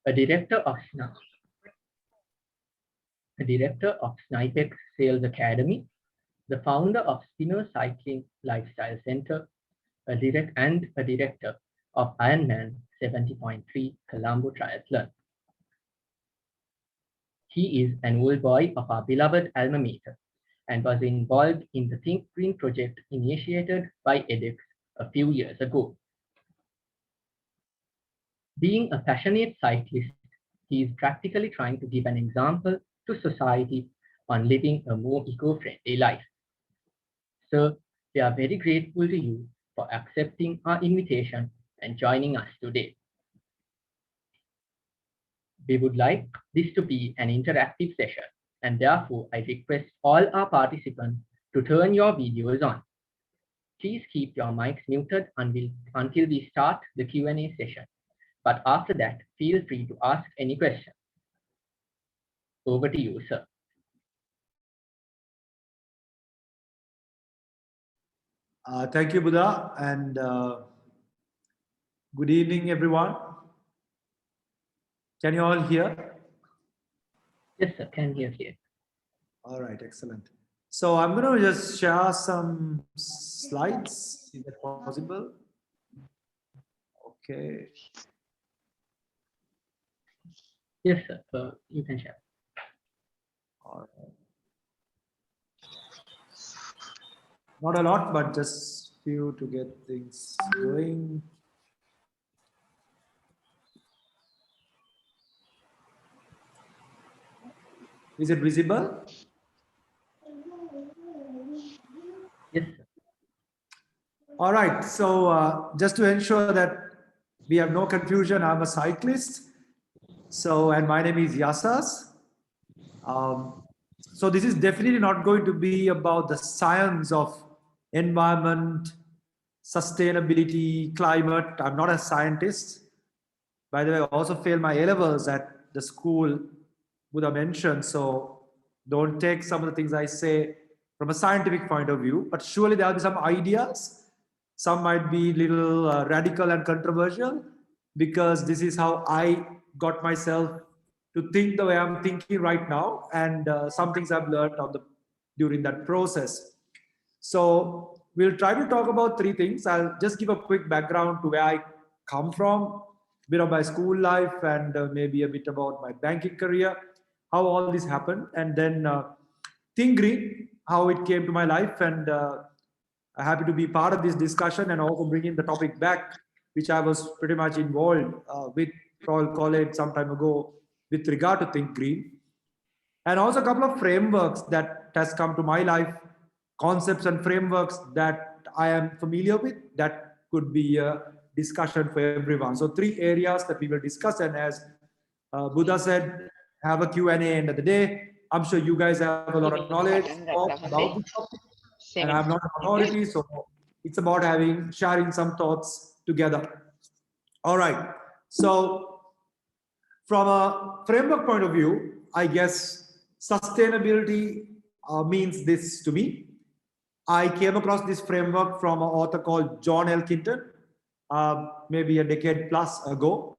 a director of Snipex Sales Academy, the founder of Spinner Cycling Lifestyle Center, a director of Ironman 70.3 Colombo Triathlon. He is an old boy of our beloved alma mater and was involved in the Think Green project initiated by edX a few years ago. Being a passionate cyclist, he is practically trying to give an example to society on living a more eco-friendly life. Sir, we are very grateful to you for accepting our invitation and joining us today. We would like this to be an interactive session, and therefore I request all our participants to turn your videos on. Please keep your mics muted until we start the Q&A session, but after that, feel free to ask any questions. Over to you, sir. Thank you, Buddha, and good evening, everyone. Can you all hear? Yes, sir, can hear. All right, excellent. So I'm going to just share some slides. Is that possible? Okay. Yes, sir, you can share. All right. Not a lot, but just few to get things going. Is it visible? Yes, sir. All right. So just to ensure that we have no confusion, I'm a cyclist. So, and my name is Yasas. So this is definitely not going to be about the science of environment, sustainability, climate. I'm not a scientist. By the way, I also failed my A-levels at the school Buddha mentioned. So don't take some of the things I say from a scientific point of view, but surely there'll be some ideas. Some might be a little radical and controversial, because this is how I got myself to think the way I'm thinking right now, and some things I've learned during that process. So we'll try to talk about three things. I'll just give a quick background to where I come from, a bit of my school life, and maybe a bit about my banking career, how all this happened, and then Think Green, how it came to my life, and I'm happy to be part of this discussion and also bringing the topic back, which I was pretty much involved with Royal College some time ago with regard to Think Green. And also a couple of frameworks that has come to my life, concepts and frameworks that I am familiar with, that could be a discussion for everyone. So three areas that we will discuss, and as Buddha said, have a Q&A end of the day. I'm sure you guys have a lot of knowledge about this topic, and I'm not an authority, so it's about sharing some thoughts together. All right. So from a framework point of view, I guess sustainability means this to me. I came across this framework from an author called John Elkington, maybe a decade plus ago,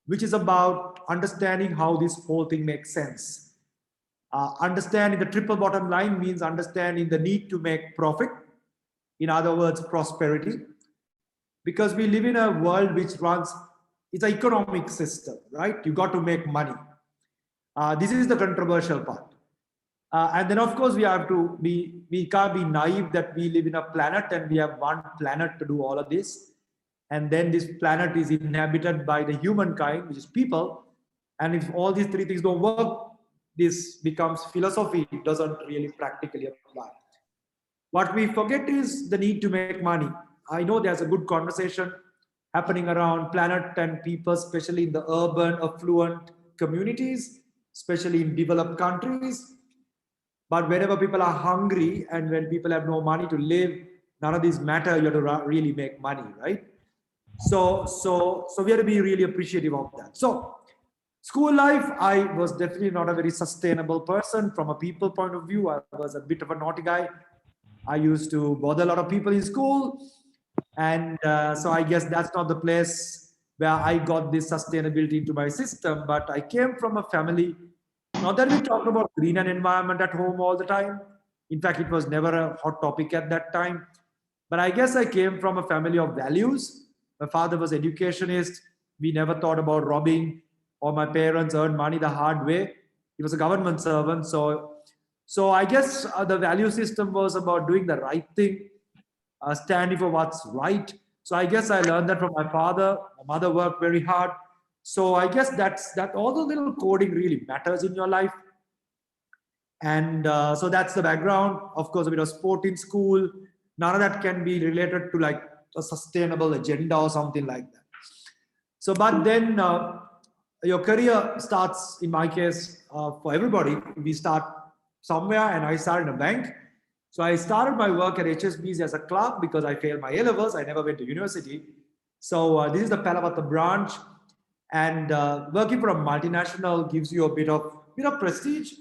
which is about understanding how this whole thing makes sense. Understanding the triple bottom line means understanding the need to make profit. In other words, prosperity. Because we live in a world which runs, it's an economic system, right? You got to make money. This is the controversial part. And then of course we can't be naive that we live in a planet and we have one planet to do all of this. And then this planet is inhabited by the humankind, which is people. And if all these three things don't work, this becomes philosophy. It doesn't really practically apply. What we forget is the need to make money. I know there's a good conversation happening around planet and people, especially in the urban, affluent communities, especially in developed countries. But whenever people are hungry and when people have no money to live, none of these matter. You have to really make money, right? So we have to be really appreciative of that. So school life, I was definitely not a very sustainable person from a people point of view. I was a bit of a naughty guy. I used to bother a lot of people in school. And so I guess that's not the place where I got this sustainability into my system. But I came from a family, not that we talked about green and environment at home all the time. In fact, it was never a hot topic at that time. But I guess I came from a family of values. My father was educationist. We never thought about robbing, or my parents earned money the hard way. He was a government servant. So I guess the value system was about doing the right thing, standing for what's right. So I guess I learned that from my father. My mother worked very hard. So I guess that all the little coding really matters in your life. And so that's the background. Of course, a bit of sport in school. None of that can be related to like a sustainable agenda or something like that. So, but then your career starts, in my case, for everybody, we start somewhere, and I started in a bank. So I started my work at HSBC as a clerk because I failed my A-levels. I never went to university. So this is the Palavatta branch, and working for a multinational gives you a bit of prestige,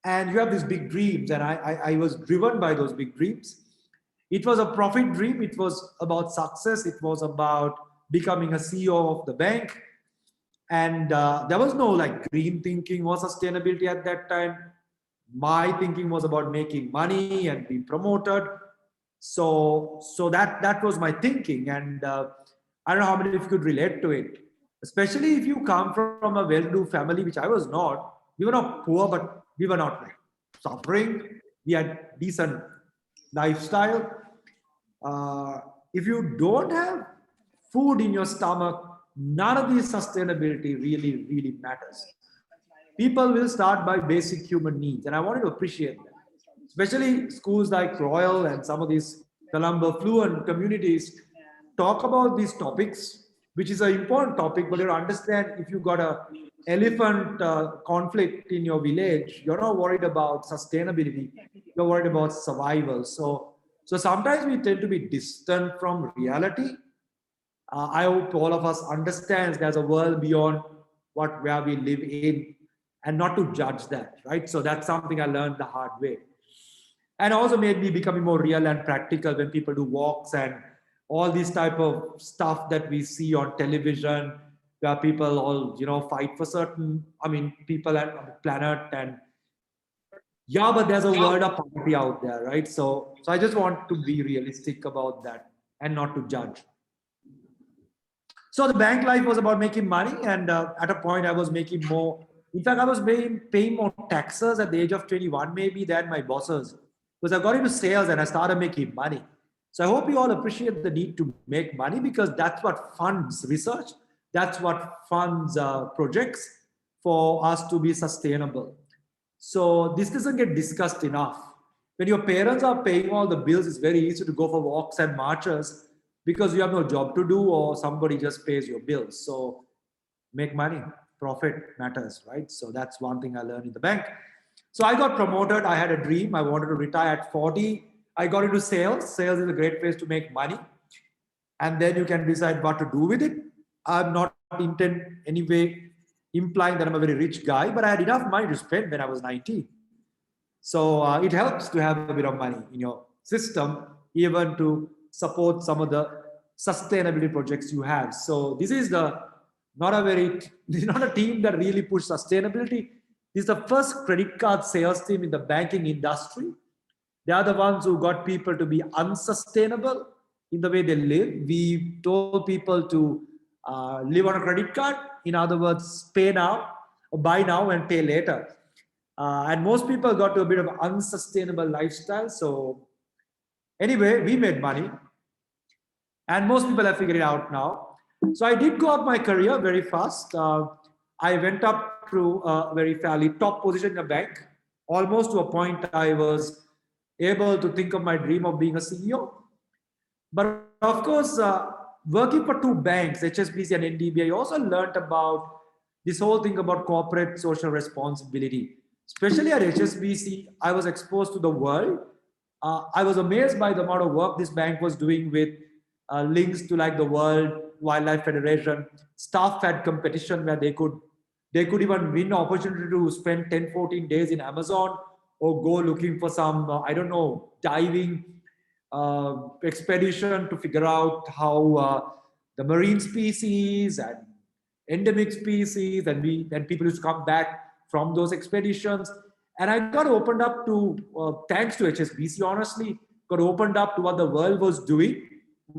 and you have these big dreams. And I was driven by those big dreams. It was a profit dream. It was about success. It was about becoming a CEO of the bank. And there was no like green thinking or sustainability at that time. My thinking was about making money and being promoted. So that was my thinking. And I don't know how many of you could relate to it, especially if you come from a well-to-do family, which I was not. We were not poor, but we were not like suffering. We had decent lifestyle. If you don't have food in your stomach, none of these sustainability really matters. People will start by basic human needs, and I wanted to appreciate that. Especially schools like Royal and some of these Colombo fluent communities talk about these topics, which is an important topic. But you understand, if you got a elephant conflict in your village, you're not worried about sustainability. You're worried about survival. So sometimes we tend to be distant from reality. I hope all of us understands there's a world beyond where we live in, and not to judge that, right? So that's something I learned the hard way, and also made me becoming more real and practical when people do walks and all these type of stuff that we see on television, where people all fight for certain, people on the planet. And yeah, but there's a world of poverty out there, right? So I just want to be realistic about that and not to judge. So the bank life was about making money, and at a point I was making more. In fact, I was paying more taxes at the age of 21, maybe, than my bosses, because I got into sales and I started making money. So I hope you all appreciate the need to make money, because that's what funds research. That's what funds projects for us to be sustainable. So this doesn't get discussed enough. When your parents are paying all the bills, it's very easy to go for walks and marches because you have no job to do, or somebody just pays your bills. So make money, profit matters, right? So that's one thing I learned in the bank. So I got promoted. I had a dream. I wanted to retire at 40. I got into sales. Sales is a great place to make money. And then you can decide what to do with it. I'm not intent anyway implying that I'm a very rich guy, but I had enough money to spend when I was 19. So it helps to have a bit of money in your system, even to support some of the sustainability projects you have. So this is not a team that really push sustainability. This is the first credit card sales team in the banking industry. They are the ones who got people to be unsustainable in the way they live. We told people to live on a credit card. In other words, pay now, or buy now and pay later. And most people got to a bit of an unsustainable lifestyle. So anyway, we made money. And most people have figured it out now. So I did go up my career very fast. I went up to a very fairly top position in a bank. Almost to a point I was able to think of my dream of being a CEO. But of course, working for two banks, HSBC and NDB, I also learned about this whole thing about corporate social responsibility. Especially at HSBC, I was exposed to the world. I was amazed by the amount of work this bank was doing with links to like the World Wildlife Federation. Staff had competition where they could even win opportunity to spend 10, 14 days in Amazon, or go looking for some, diving expedition to figure out how the marine species and endemic species, and then people used to come back from those expeditions. And I got opened up to, thanks to HSBC, honestly, got opened up to what the world was doing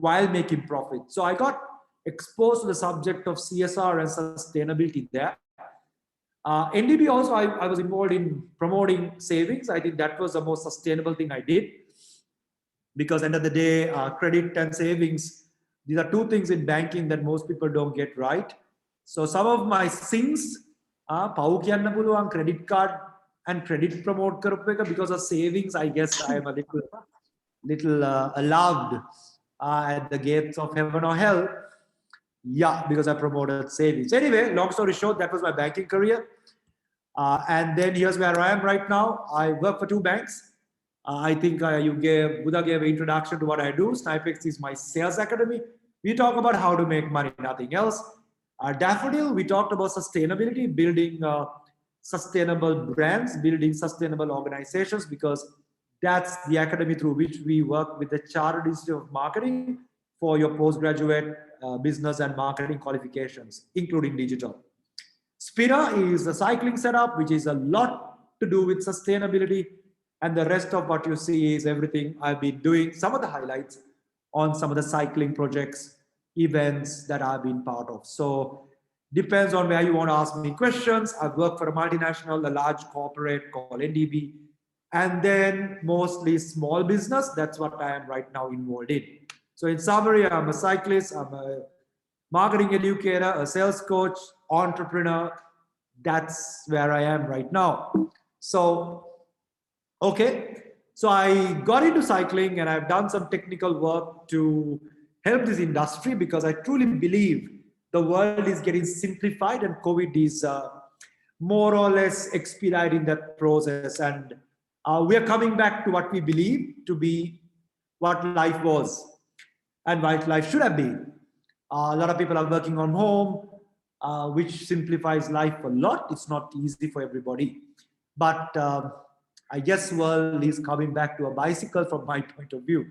while making profit. So I got exposed to the subject of CSR and sustainability there. NDB also, I was involved in promoting savings. I think that was the most sustainable thing I did, because end of the day, credit and savings, these are two things in banking that most people don't get right. So some of my sins, පව් කියන්න පුළුවන් credit card and credit promote කරපු එක, because of savings, I guess I am a little allowed at the gates of heaven or hell. Yeah, because I promoted savings. Anyway, long story short, that was my banking career. And then here's where I am right now. I work for 2 banks. I think Buddha gave an introduction to what I do. Snipex is my sales academy. We talk about how to make money, nothing else. Daffodil, we talked about sustainability, building sustainable brands, building sustainable organizations, because that's the academy through which we work with the Chartered Institute of Marketing for your postgraduate business and marketing qualifications, including digital. Spira is a cycling setup, which is a lot to do with sustainability. And the rest of what you see is everything I've been doing, some of the highlights on some of the cycling projects, events that I've been part of. So depends on where you want to ask me questions. I've worked for a multinational, a large corporate called NDB, and then mostly small business. That's what I am right now involved in. So in summary, I'm a cyclist, I'm a marketing educator, a sales coach, entrepreneur. That's where I am right now. So, okay. So I got into cycling and I've done some technical work to help this industry, because I truly believe the world is getting simplified and COVID is more or less expediting that process. And we are coming back to what we believe to be what life was and what life should have been. A lot of people are working on home, which simplifies life a lot. It's not easy for everybody. But I guess world is coming back to a bicycle from my point of view.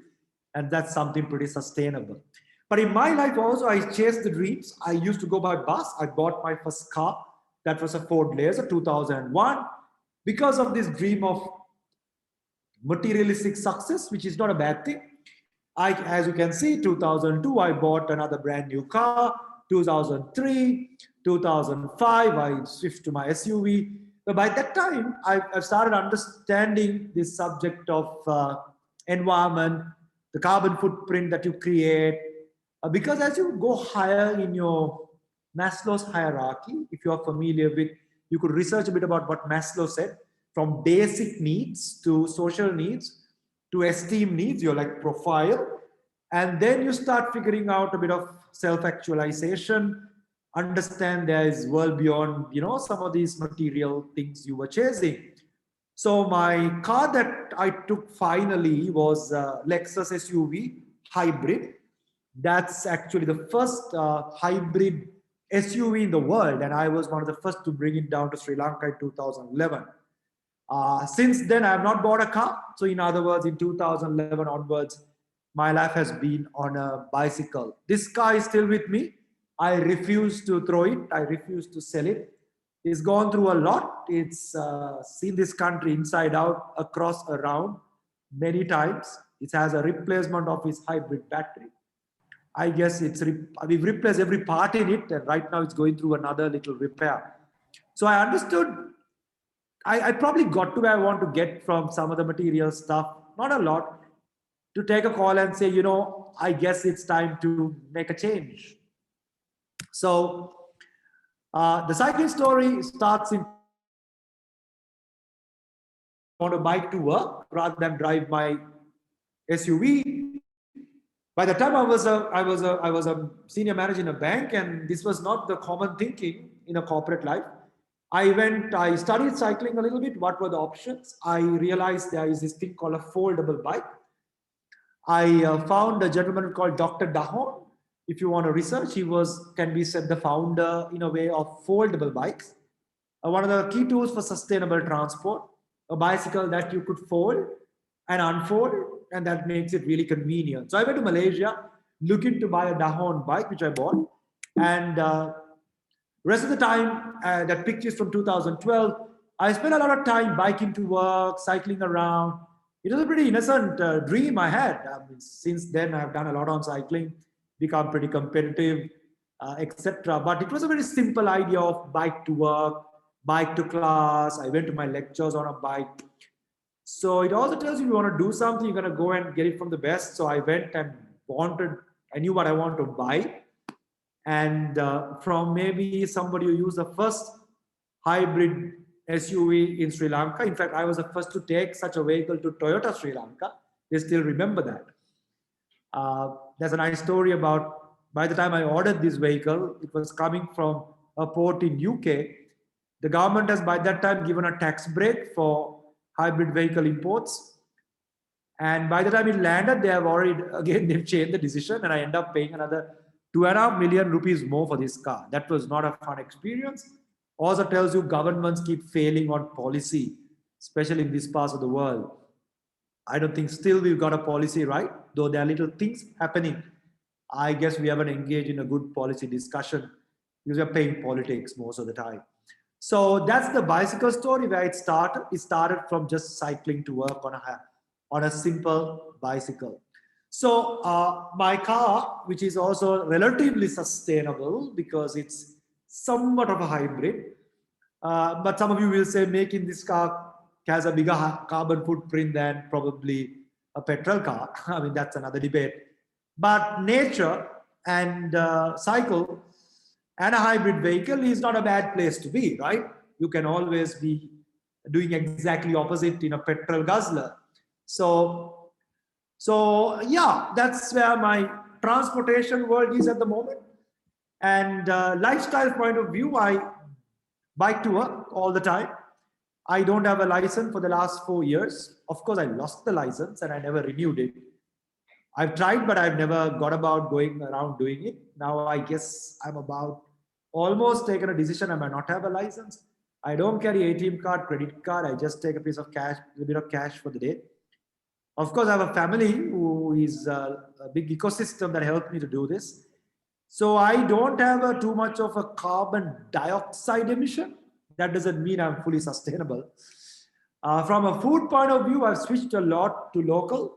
And that's something pretty sustainable. But in my life also, I chased the dreams. I used to go by bus. I bought my first car. That was a Ford Laser, 2001. Because of this dream of materialistic success, which is not a bad thing. As you can see, 2002, I bought another brand new car. 2003, 2005, I switched to my SUV. But by that time, I've started understanding this subject of environment, the carbon footprint that you create. Because as you go higher in your Maslow's hierarchy, if you're familiar with, you could research a bit about what Maslow said, from basic needs to social needs to esteem needs, your like profile. And then you start figuring out a bit of self-actualization, understand there is world beyond, some of these material things you were chasing. So my car that I took finally was Lexus SUV hybrid. That's actually the first hybrid SUV in the world. And I was one of the first to bring it down to Sri Lanka in 2011. Since then, I have not bought a car. So in other words, in 2011 onwards, my life has been on a bicycle. This car is still with me. I refuse to throw it. I refuse to sell it. It's gone through a lot. It's seen this country inside out, across, around many times. It has a replacement of its hybrid battery. I guess we've replaced every part in it, and right now it's going through another little repair. So I understood. I probably got to where I want to get from some of the material stuff, not a lot, to take a call and say, I guess it's time to make a change. So the cycling story starts in on a bike to work rather than drive my SUV. By the time I was a senior manager in a bank, and this was not the common thinking in a corporate life. I studied cycling a little bit. What were the options? I realized there is this thing called a foldable bike. I found a gentleman called Dr. Dahon. If you want to research, he can be said, the founder in a way of foldable bikes. One of the key tools for sustainable transport, a bicycle that you could fold and unfold, and that makes it really convenient. So I went to Malaysia, looking to buy a Dahon bike, which I bought. And rest of the time, that picture is from 2012. I spent a lot of time biking to work, cycling around. It was a pretty innocent dream I had. I mean, since then, I've done a lot on cycling, become pretty competitive, etc. But it was a very simple idea of bike to work, bike to class. I went to my lectures on a bike. So it also tells you, you want to do something, you're going to go and get it from the best. So I went and I knew what I want to buy. And from maybe somebody who used the first hybrid SUV in Sri Lanka. In fact, I was the first to take such a vehicle to Toyota Sri Lanka. They still remember that. There's a nice story about by the time I ordered this vehicle, it was coming from a port in UK. The government has by that time given a tax break for hybrid vehicle imports. And by the time it landed, they have already, again, they've changed the decision, and I end up paying another 2.5 million rupees more for this car. That was not a fun experience. Also tells you governments keep failing on policy, especially in this part of the world. I don't think still we've got a policy right, though there are little things happening. I guess we haven't engaged in a good policy discussion because we're paying politics most of the time. So that's the bicycle story where it started. It started from just cycling to work on a simple bicycle. So my car, which is also relatively sustainable because it's somewhat of a hybrid, but some of you will say making this car has a bigger carbon footprint than probably a petrol car. I mean, that's another debate. But nature and cycle and a hybrid vehicle is not a bad place to be, right? You can always be doing exactly opposite in a petrol guzzler. So yeah, that's where my transportation world is at the moment. And lifestyle point of view, I bike to work all the time. I don't have a license for the last 4 years. Of course, I lost the license and I never renewed it. I've tried, but I've never got about going around doing it. Now I guess I'm about almost taken a decision. I might not have a license. I don't carry ATM card, credit card. I just take a piece of cash, a bit of cash for the day. Of course, I have a family who is a big ecosystem that helped me to do this. So I don't have too much of a carbon dioxide emission. That doesn't mean I'm fully sustainable. From a food point of view, I've switched a lot to local.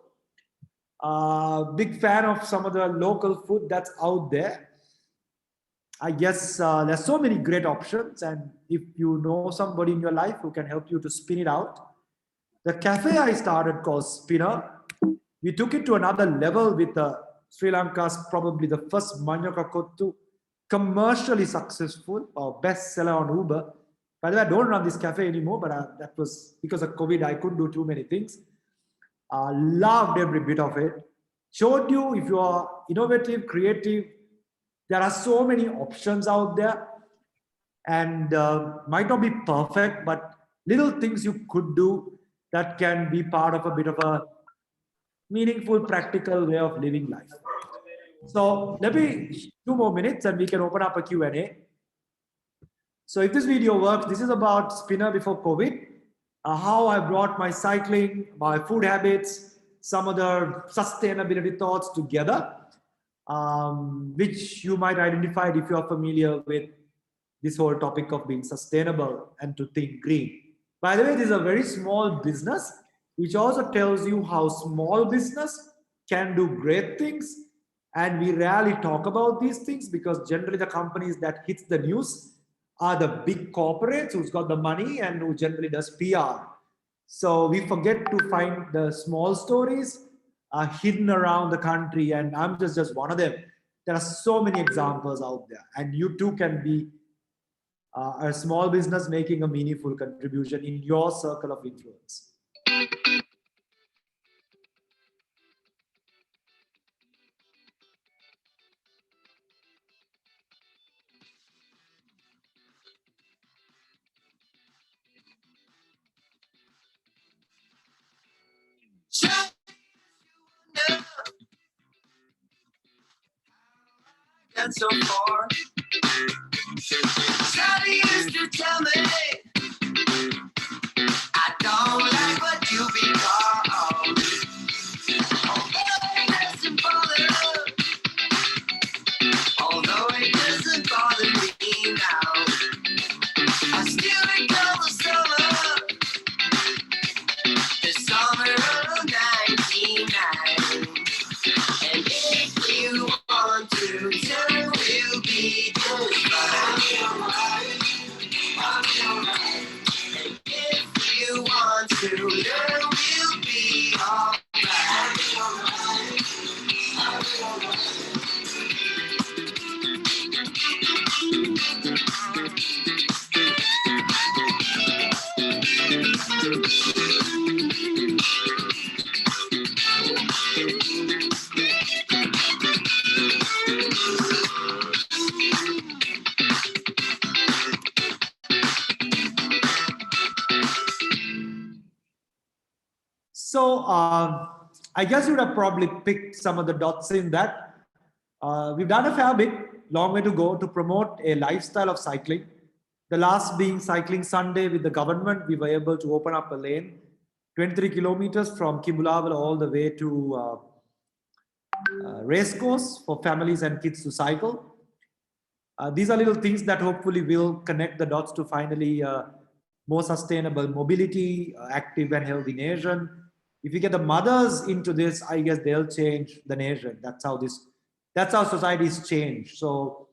Big fan of some of the local food that's out there. I guess there's so many great options, and if you know somebody in your life who can help you to spin it out, the cafe I started called Spinner, we took it to another level with Sri Lanka's probably the first Manyoka Kottu commercially successful or bestseller on Uber. By the way, I don't run this cafe anymore, but that was because of COVID. I couldn't do too many things. Loved every bit of it. Showed you if you are innovative, creative, there are so many options out there, and might not be perfect, but little things you could do that can be part of a bit of a meaningful, practical way of living life. So let me 2 more minutes and we can open up a Q&A. So if this video works, this is about Spinner before COVID, how I brought my cycling, my food habits, some other sustainability thoughts together, which you might identify if you're familiar with this whole topic of being sustainable and to think green. By the way, this is a very small business, which also tells you how small business can do great things. And we rarely talk about these things because generally the companies that hits the news are the big corporates who's got the money and who generally does PR. So we forget to find the small stories hidden around the country, and I'm just one of them. There are so many examples out there, and you too can be a small business making a meaningful contribution in your circle of influence. Got so far. Charlie used to tell me, I don't like what you become. Oh, listen, father, So I guess you would have probably picked some of the dots in that. We've done a fair bit, long way to go to promote a lifestyle of cycling. The last being Cycling Sunday with the government, we were able to open up a lane, 23 kilometers from Kimbulaval all the way to racecourse for families and kids to cycle. These are little things that hopefully will connect the dots to finally more sustainable mobility, active and healthy nation. If you get the mothers into this, I guess they'll change the nation. That's how societies change. So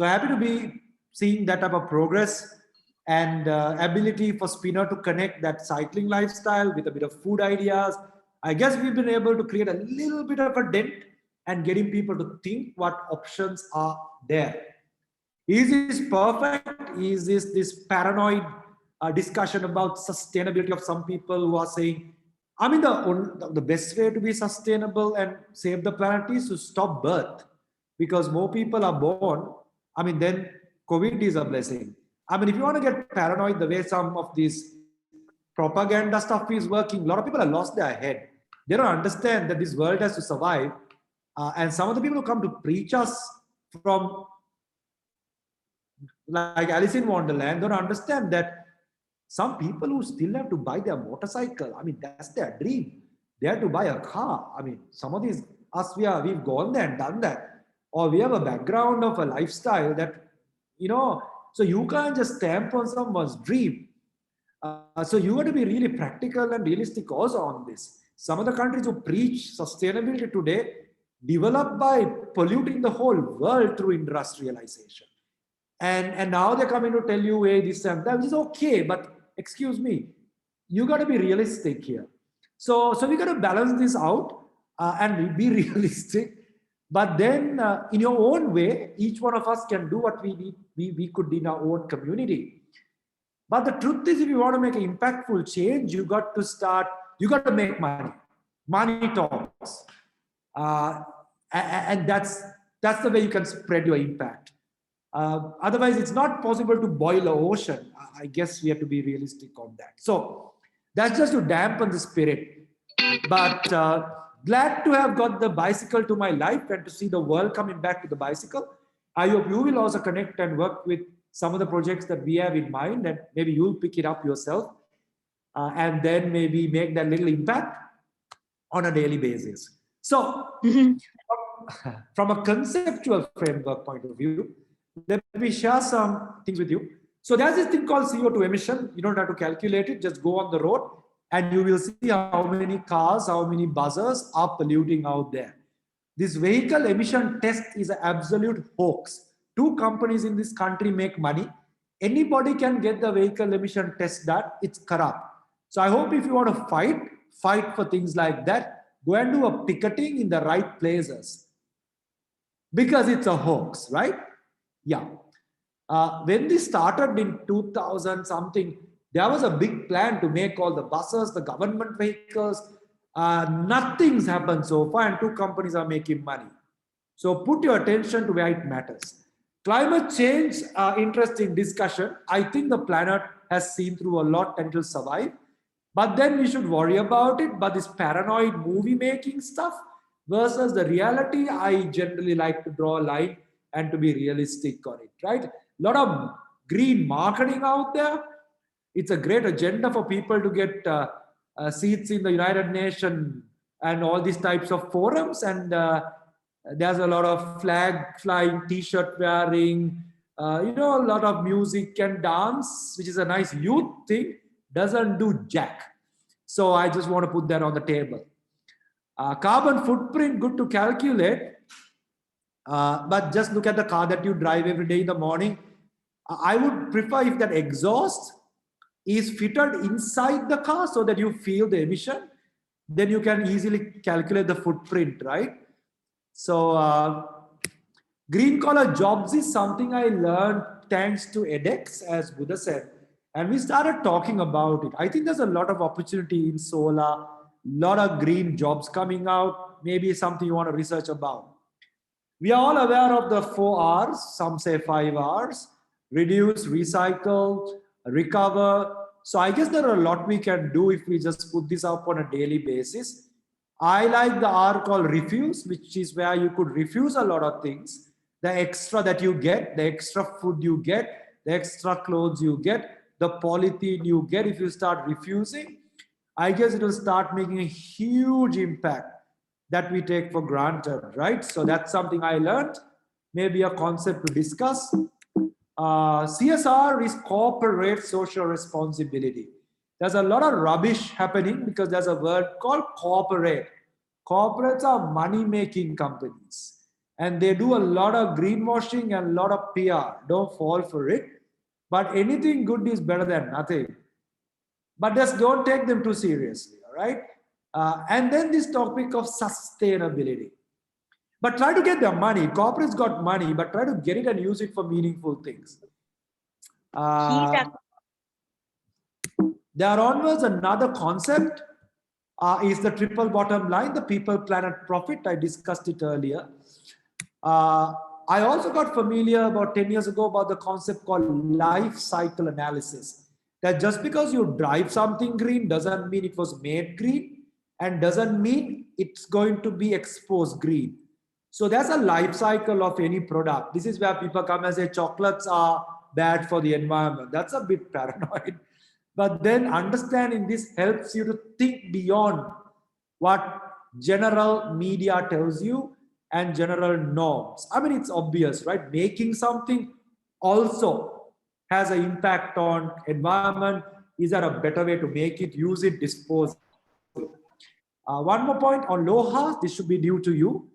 happy to be seeing that type of progress and ability for Spinner to connect that cycling lifestyle with a bit of food ideas. I guess we've been able to create a little bit of a dent and getting people to think what options are there. Is this perfect? Is this paranoid discussion about sustainability of some people who are saying, I mean, the best way to be sustainable and save the planet is to stop birth, because more people are born. I mean, then COVID is a blessing. I mean, if you want to get paranoid the way some of these propaganda stuff is working, a lot of people have lost their head. They don't understand that this world has to survive. And some of the people who come to preach us from like Alice in Wonderland don't understand that some people who still have to buy their motorcycle, I mean, that's their dream. They have to buy a car. I mean, some of these, we've gone there and done that. Or we have a background of a lifestyle that, so you can't just stamp on someone's dream. So you have to be really practical and realistic also on this. Some of the countries who preach sustainability today developed by polluting the whole world through industrialization. And now they're coming to tell you, hey, this and that, which is okay, but excuse me, you got to be realistic here. So we got to balance this out and be realistic. But then in your own way, each one of us can do what we could in our own community. But the truth is, if you want to make an impactful change, you got to make money. Money talks. And that's the way you can spread your impact. Otherwise, it's not possible to boil an ocean. I guess we have to be realistic on that. So that's just to dampen the spirit. But glad to have got the bicycle to my life and to see the world coming back to the bicycle. I hope you will also connect and work with some of the projects that we have in mind, and maybe you'll pick it up yourself and then maybe make that little impact on a daily basis. So from a conceptual framework point of view, let me share some things with you. So there's this thing called CO2 emission. You don't have to calculate it. Just go on the road and you will see how many cars, how many buses are polluting out there. This vehicle emission test is an absolute hoax. 2 companies in this country make money. Anybody can get the vehicle emission test done. It's corrupt. So I hope if you want to fight for things like that, go and do a picketing in the right places. Because it's a hoax, right? Yeah. When this started in 2000 something, there was a big plan to make all the buses, the government vehicles. Nothing's happened so far, and 2 companies are making money. So put your attention to where it matters. Climate change, interesting discussion. I think the planet has seen through a lot and it will survive. But then we should worry about it. But this paranoid movie making stuff versus the reality, I generally like to draw a line and to be realistic on it, right? A lot of green marketing out there. It's a great agenda for people to get seats in the United Nations and all these types of forums. And there's a lot of flag flying, t-shirt wearing, a lot of music and dance, which is a nice youth thing, doesn't do jack. So I just want to put that on the table. Carbon footprint, good to calculate. But just look at the car that you drive every day in the morning. I would prefer if that exhaust is fitted inside the car so that you feel the emission, then you can easily calculate the footprint, right? So green collar jobs is something I learned thanks to edX, as Buddha said. And we started talking about it. I think there's a lot of opportunity in solar, a lot of green jobs coming out, maybe something you want to research about. We are all aware of the 4 R's, some say 5 R's: reduce, recycle, recover, So I guess there are a lot we can do if we just put this up on a daily basis. I like the R called refuse, which is where you could refuse a lot of things. The extra that you get, the extra food you get, the extra clothes you get, the polythene you get, if you start refusing, I guess it will start making a huge impact that we take for granted, right? So that's something I learned, maybe a concept to discuss. CSR is corporate social responsibility. There's a lot of rubbish happening because there's a word called corporate. Corporates are money making companies and they do a lot of greenwashing and a lot of PR. Don't fall for it. But anything good is better than nothing. But just don't take them too seriously, all right? And then this topic of sustainability. But try to get their money. Corporates got money, but try to get it and use it for meaningful things. There onwards, another concept is the triple bottom line, the people, planet, profit. I discussed it earlier. I also got familiar about 10 years ago about the concept called life cycle analysis. That just because you drive something green doesn't mean it was made green and doesn't mean it's going to be exposed green. So there's a life cycle of any product. This is where people come and say chocolates are bad for the environment. That's a bit paranoid. But then understanding this helps you to think beyond what general media tells you and general norms. I mean, it's obvious, right? Making something also has an impact on environment. Is there a better way to make it, use it, dispose it? One more point on LOHA, this should be new to you.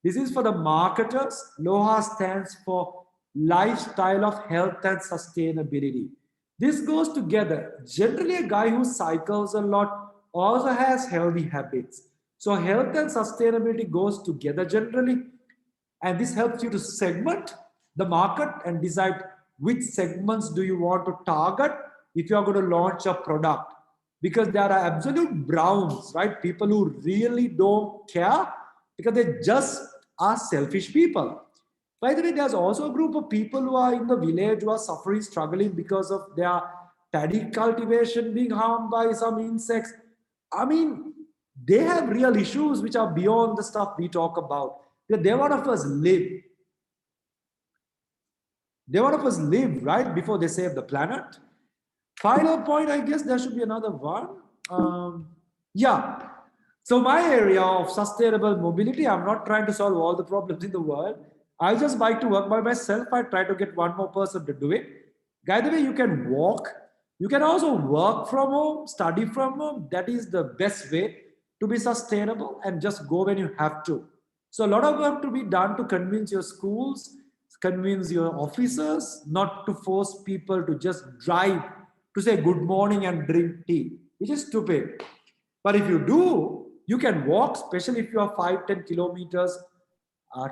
This is for the marketers. LOHA stands for Lifestyle of Health and Sustainability. This goes together. Generally, a guy who cycles a lot also has healthy habits. So health and sustainability goes together generally. And this helps you to segment the market and decide which segments do you want to target if you are going to launch a product. Because there are absolute browns, right? People who really don't care because they just are selfish people. By the way, there's also a group of people who are in the village who are suffering, struggling because of their paddy cultivation being harmed by some insects. I mean, they have real issues which are beyond the stuff we talk about. They want of us live. They want of us live, right, before they save the planet. Final point, I guess there should be another one. Yeah. So my area of sustainable mobility, I'm not trying to solve all the problems in the world. I just like to work by myself. I try to get one more person to do it. By the way, you can walk. You can also work from home, study from home. That is the best way to be sustainable and just go when you have to. So a lot of work to be done to convince your schools, convince your officers not to force people to just drive to say good morning and drink tea, which is stupid. But if you do, you can walk, especially if you are 5-10 kilometers.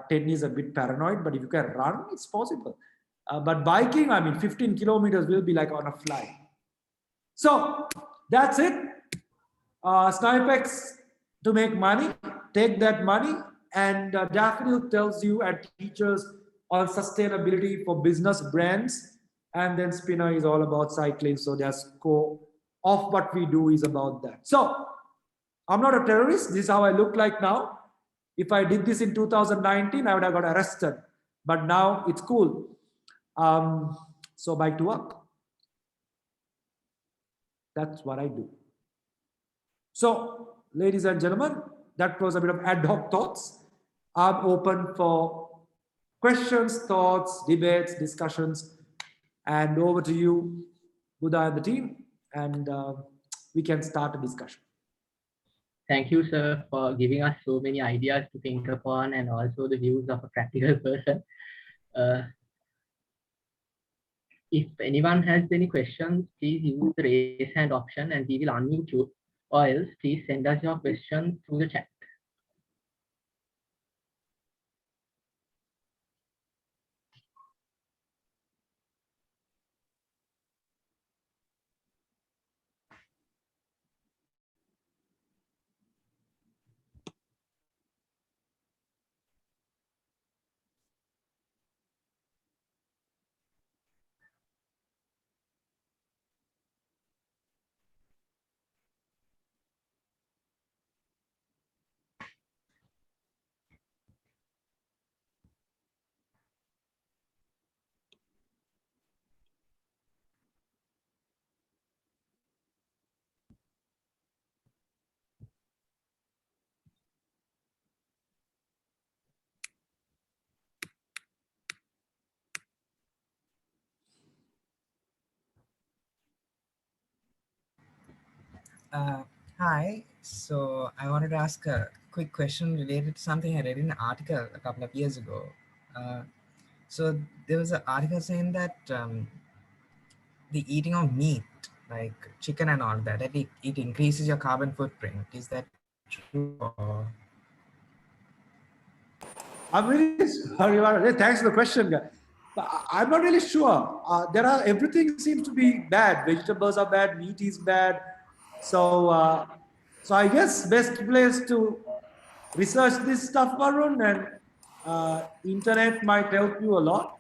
10 is a bit paranoid, but if you can run, it's possible. But biking, I mean, 15 kilometers will be like on a flight. So that's it. Snipex to make money, take that money, and Daffodil tells you and teaches on sustainability for business brands. And then Spinner is all about cycling. So their scope of what we do is about that. So I'm not a terrorist. This is how I look like now. If I did this in 2019, I would have got arrested. But now it's cool. So back to work. That's what I do. So, ladies and gentlemen, that was a bit of ad hoc thoughts. I'm open for questions, thoughts, debates, discussions, and over to you, Buddha and the team, and we can start a discussion. Thank you, sir, for giving us so many ideas to think upon and also the views of a practical person. If anyone has any questions, please use the raise hand option and we will unmute you, or else please send us your questions through the chat. Uh, Hi. So I wanted to ask a quick question related to something I read in an article a couple of years ago. Uh, so there was an article saying that the eating of meat, like chicken and all that, it increases your carbon footprint. Is that true? Or I'm really sorry. Thanks for the question, guy. But I'm not really sure. Everything seems to be bad. Vegetables are bad. Meat is bad. So, so I guess best place to research this stuff, Varun, and internet might help you a lot.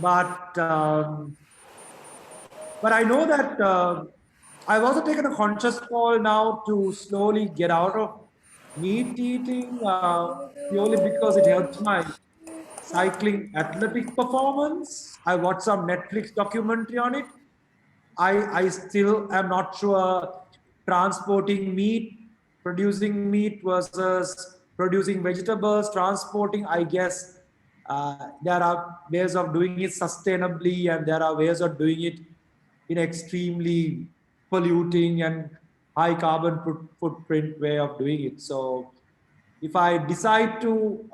But but I know that I've also taken a conscious call now to slowly get out of meat eating purely because it helps my cycling athletic performance. I watched some Netflix documentary on it. I still am not sure transporting meat, producing meat versus producing vegetables, transporting, I guess there are ways of doing it sustainably and there are ways of doing it in extremely polluting and high carbon footprint way of doing it. So if I decide to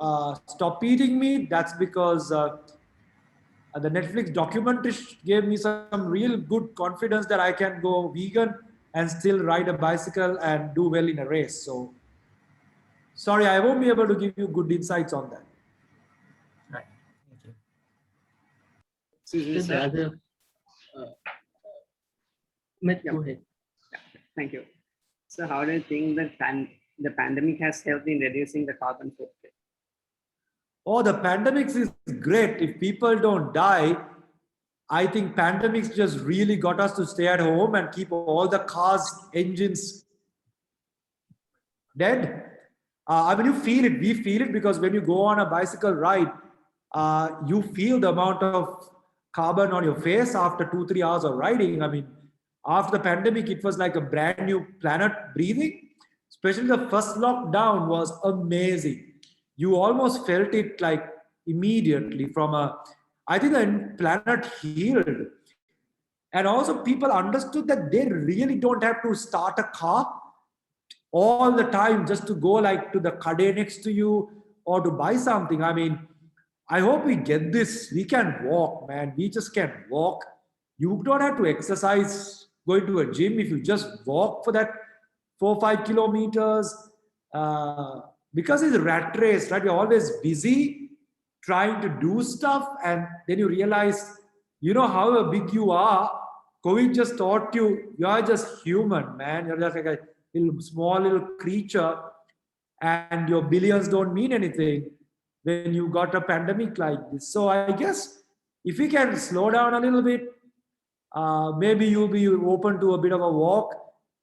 stop eating meat, that's because the Netflix documentary gave me some real good confidence that I can go vegan and still ride a bicycle and do well in a race. So, sorry, I won't be able to give you good insights on that. right? Thank you. Excuse me, So sir. there's let's Yeah. go ahead. Thank you. So how do you think that the pandemic has helped in reducing the carbon footprint? Oh, the pandemics is great. If people don't die, I think pandemics just really got us to stay at home and keep all the cars, engines dead. I mean, you feel it. We feel it because when you go on a bicycle ride, you feel the amount of carbon on your face after 2, 3 hours of riding. I mean, after the pandemic, it was like a brand new planet breathing. Especially the first lockdown was amazing. You almost felt it like immediately from a. I think the planet healed, and also people understood that they really don't have to start a car all the time just to go like to the kade next to you or to buy something. I mean, I hope we get this. We can walk, man. We just can walk. You don't have to exercise going to a gym if you just walk for that 4 or 5 kilometers. Because it's a rat race, right? You're always busy trying to do stuff, and then you realize, you know, however big you are, COVID just taught you you're just human, man. You're just like a little small little creature, and your billions don't mean anything when you got a pandemic like this. So I guess if we can slow down a little bit, maybe you'll be open to a bit of a walk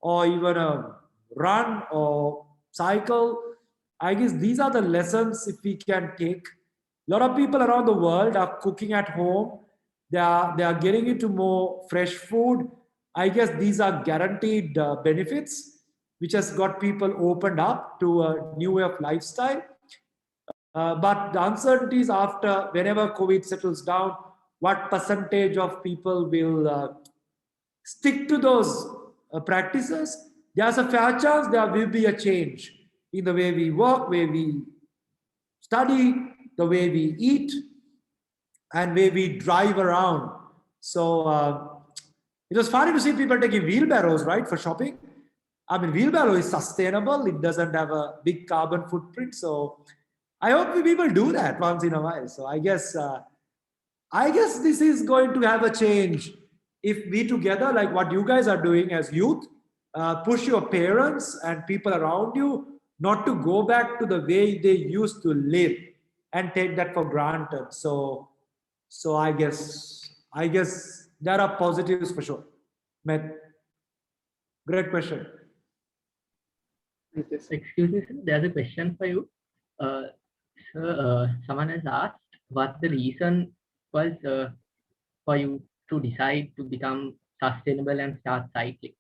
or even a run or cycle. I guess these are the lessons if we can take. A lot of people around the world are cooking at home. They are getting into more fresh food. I guess these are guaranteed benefits, which has got people opened up to a new way of lifestyle. But the uncertainties after whenever COVID settles down, what percentage of people will stick to those practices? There's a fair chance there will be a change in the way we work, way we study, the way we eat, and way we drive around. So it was funny to see people taking wheelbarrows, right, for shopping. I mean, wheelbarrow is sustainable. It doesn't have a big carbon footprint. So I hope people do that once in a while. So I guess this is going to have a change if we together, like what you guys are doing as youth, push your parents and people around you not to go back to the way they used to live and take that for granted. So I guess there are positives for sure. Matt, great question. Thank you, sir. Excuse me, sir. There's a question for you. Uh, Sir, someone has asked what the reason was for you to decide to become sustainable and start cycling.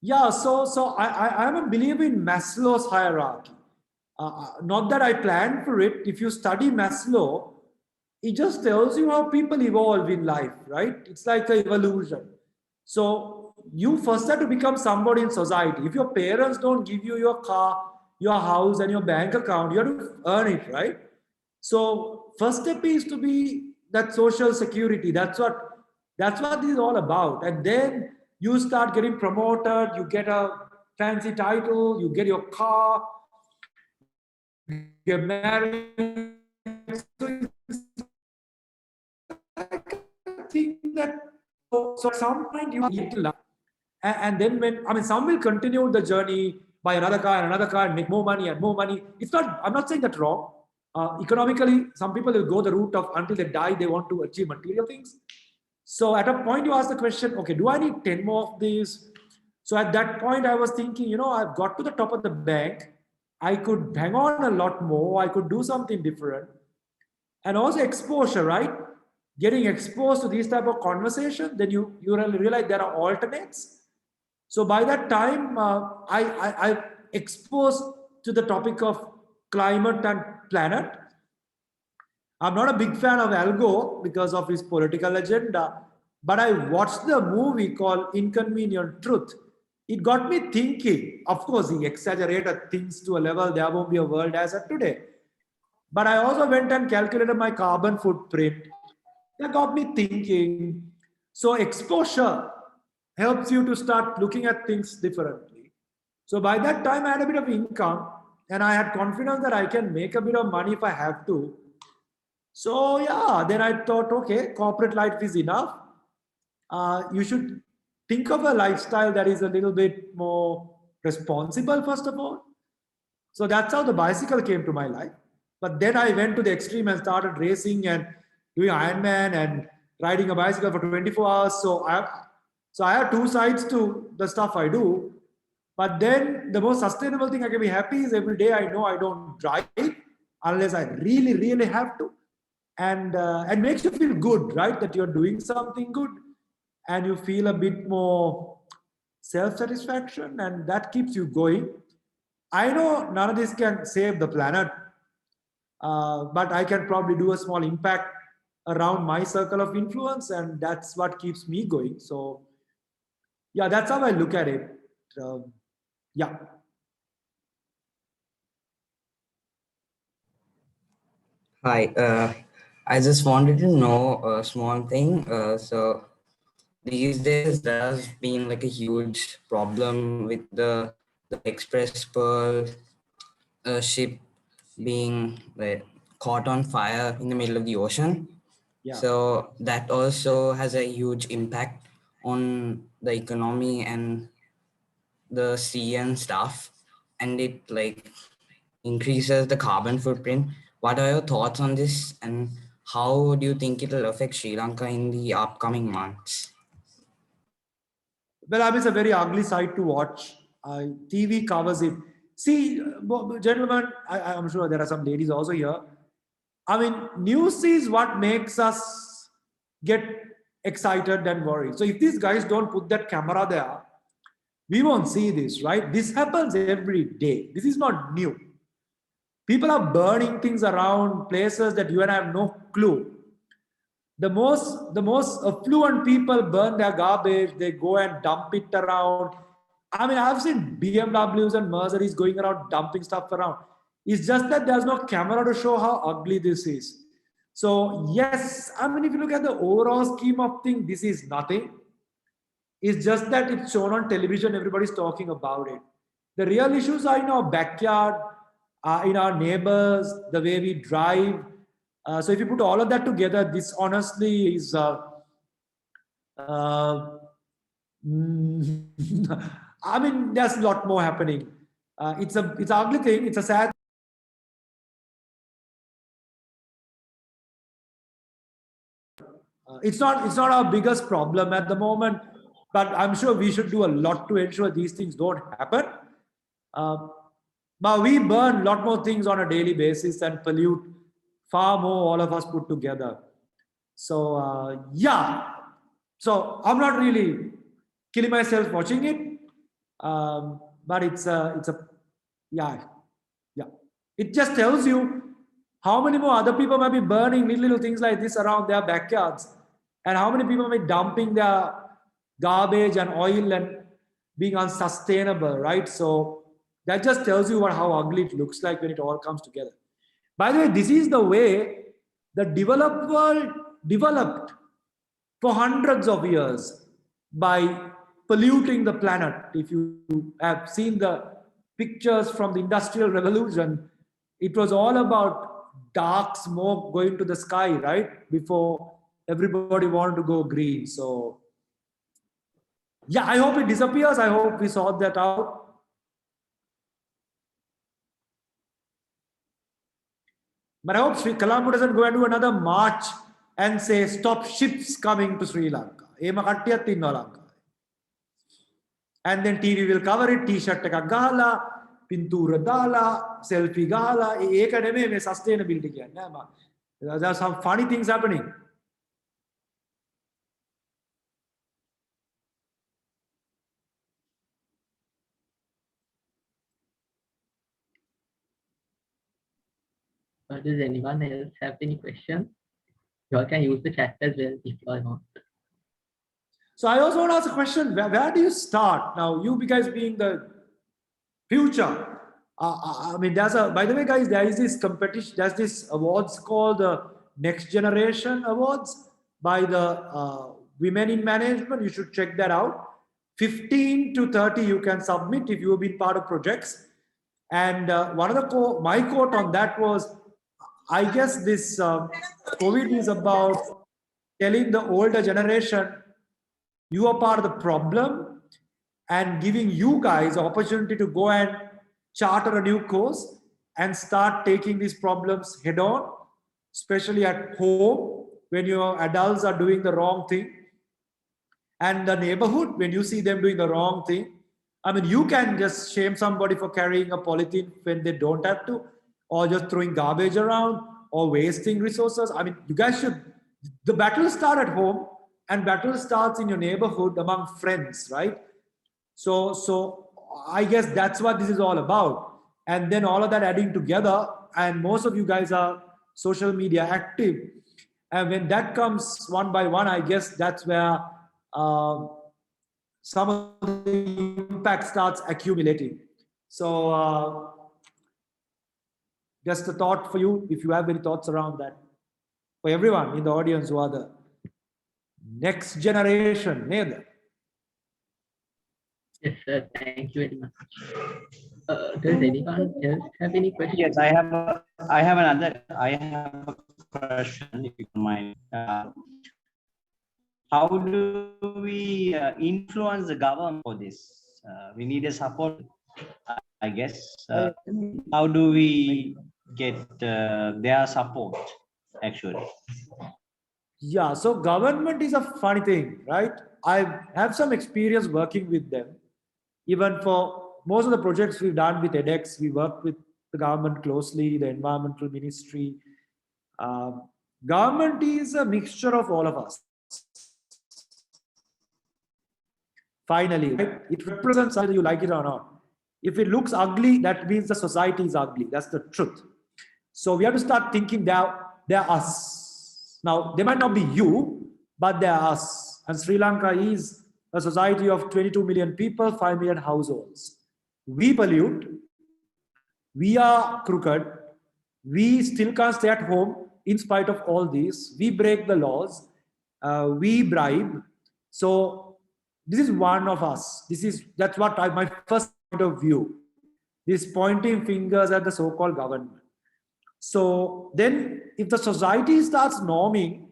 Yeah, so I'm a believer in Maslow's hierarchy. Not that I planned for it. If you study Maslow, it just tells you how people evolve in life, right? It's like an evolution. So you first have to become somebody in society. If your parents don't give you your car, your house, and your bank account, you have to earn it, right? So first step is to be that social security. That's what this is all about. And then you start getting promoted, you get a fancy title, you get your car, you get married. So I think that so at some point you get to life. And then when I mean some will continue the journey, buy another car and make more money and more money. It's not, I'm not saying that wrong. Economically, some people will go the route of until they die, they want to achieve material things. So at a point you ask the question, okay, do I need 10 more of these? So at that point I was thinking, I've got to the top of the bank. I could hang on a lot more. I could do something different. And also exposure, right? Getting exposed to these type of conversation, then you realize there are alternates. So by that time, I exposed to the topic of climate and planet. I'm not a big fan of Al Gore because of his political agenda, but I watched the movie called Inconvenient Truth. It got me thinking. Of course, he exaggerated things to a level there won't be a world as of today. But I also went and calculated my carbon footprint. That got me thinking. So exposure helps you to start looking at things differently. So by that time, I had a bit of income and I had confidence that I can make a bit of money if I have to. So yeah, then I thought, okay, corporate life is enough. You should think of a lifestyle that is a little bit more responsible, first of all. So that's how the bicycle came to my life. But then I went to the extreme and started racing and doing Ironman and riding a bicycle for 24 hours. So I have two sides to the stuff I do. But then the most sustainable thing I can be happy is every day I know I don't drive unless I really, really have to. And makes you feel good, right? That you're doing something good and you feel a bit more self-satisfaction and that keeps you going. I know none of this can save the planet, but I can probably do a small impact around my circle of influence, and that's what keeps me going. So, yeah, that's how I look at it. Yeah. Hi, I just wanted to know a small thing. So these days there has been like a huge problem with the Express Pearl ship being like, caught on fire in the middle of the ocean. Yeah. So that also has a huge impact on the economy and the sea and stuff, and it like increases the carbon footprint. What are your thoughts on this, and how do you think it will affect Sri Lanka in the upcoming months? Well, I mean, it's a very ugly sight to watch. TV covers it. See, gentlemen, I'm sure there are some ladies also here. I mean, news is what makes us get excited and worried. So if these guys don't put that camera there, we won't see this, right? This happens every day. This is not new. People are burning things around places that you and I have no clue. The most affluent people burn their garbage. They go and dump it around. I mean, I've seen BMWs and Mercedes going around dumping stuff around. It's just that there's no camera to show how ugly this is. So yes, I mean, if you look at the overall scheme of things, this is nothing. It's just that it's shown on television. Everybody's talking about it. The real issues are in our backyard, in our neighbors, the way we drive. So if you put all of that together, this honestly is I mean, there's a lot more happening. It's an ugly thing. It's a sad. It's not our biggest problem at the moment, but I'm sure we should do a lot to ensure these things don't happen. But we burn a lot more things on a daily basis and pollute far more, all of us put together. So yeah, so I'm not really killing myself watching it, but it's a yeah. It just tells you how many more other people might be burning little things like this around their backyards, and how many people might be dumping their garbage and oil and being unsustainable, right? So that just tells you how ugly it looks like when it all comes together. By the way, this is the way the developed world developed for hundreds of years by polluting the planet. If you have seen the pictures from the Industrial Revolution, it was all about dark smoke going to the sky, right? Before everybody wanted to go green. So, yeah, I hope it disappears. I hope we sort that out. But I hope Sri Colombo doesn't go and do another march and say, stop ships coming to Sri Lanka. And then TV will cover it, t-shirt එකක් ගහලා, පින්තූර දාලා, selfie ගහලා, ඒක නෙමෙයි මේ sustainability කියන්නේ. There are some funny things happening. Does anyone else have any questions? You all can use the chat as well if you all want. So I also want to ask a question. Where do you start? Now, you guys being the future. I mean, by the way, guys, there is this competition, there's this awards called the Next Generation Awards by the Women in Management. You should check that out. 15 to 30 you can submit if you have been part of projects. And one of the my quote on that was, I guess this COVID is about telling the older generation, you are part of the problem, and giving you guys opportunity to go and charter a new course and start taking these problems head on, especially at home when your adults are doing the wrong thing, and the neighborhood when you see them doing the wrong thing. I mean, you can just shame somebody for carrying a polythene when they don't have to, or just throwing garbage around, or wasting resources. I mean, you guys should, the battle starts at home, and battle starts in your neighborhood among friends, right? So I guess that's what this is all about. And then all of that adding together, and most of you guys are social media active. And when that comes one by one, I guess that's where some of the impact starts accumulating. So just a thought for you, if you have any thoughts around that. For everyone in the audience who are the next generation, neither. Yes, sir. Thank you very much. Does anyone else have any questions? Yes, I have a question, if you don't mind. How do we influence the government for this? We need a support, I guess. How do we get their support, actually? Yeah, so government is a funny thing, right? I have some experience working with them. Even for most of the projects we've done with edX, we work with the government closely, the environmental ministry. Government is a mixture of all of us. Finally, right? It represents whether you like it or not. If it looks ugly, that means the society is ugly. That's the truth. So we have to start thinking they're us. Now, they might not be you, but they're us. And Sri Lanka is a society of 22 million people, 5 million households. We pollute. We are crooked. We still can't stay at home in spite of all these. We break the laws. We bribe. So this is one of us. That's what my first point of view. This pointing fingers at the so-called government. So then if the society starts norming,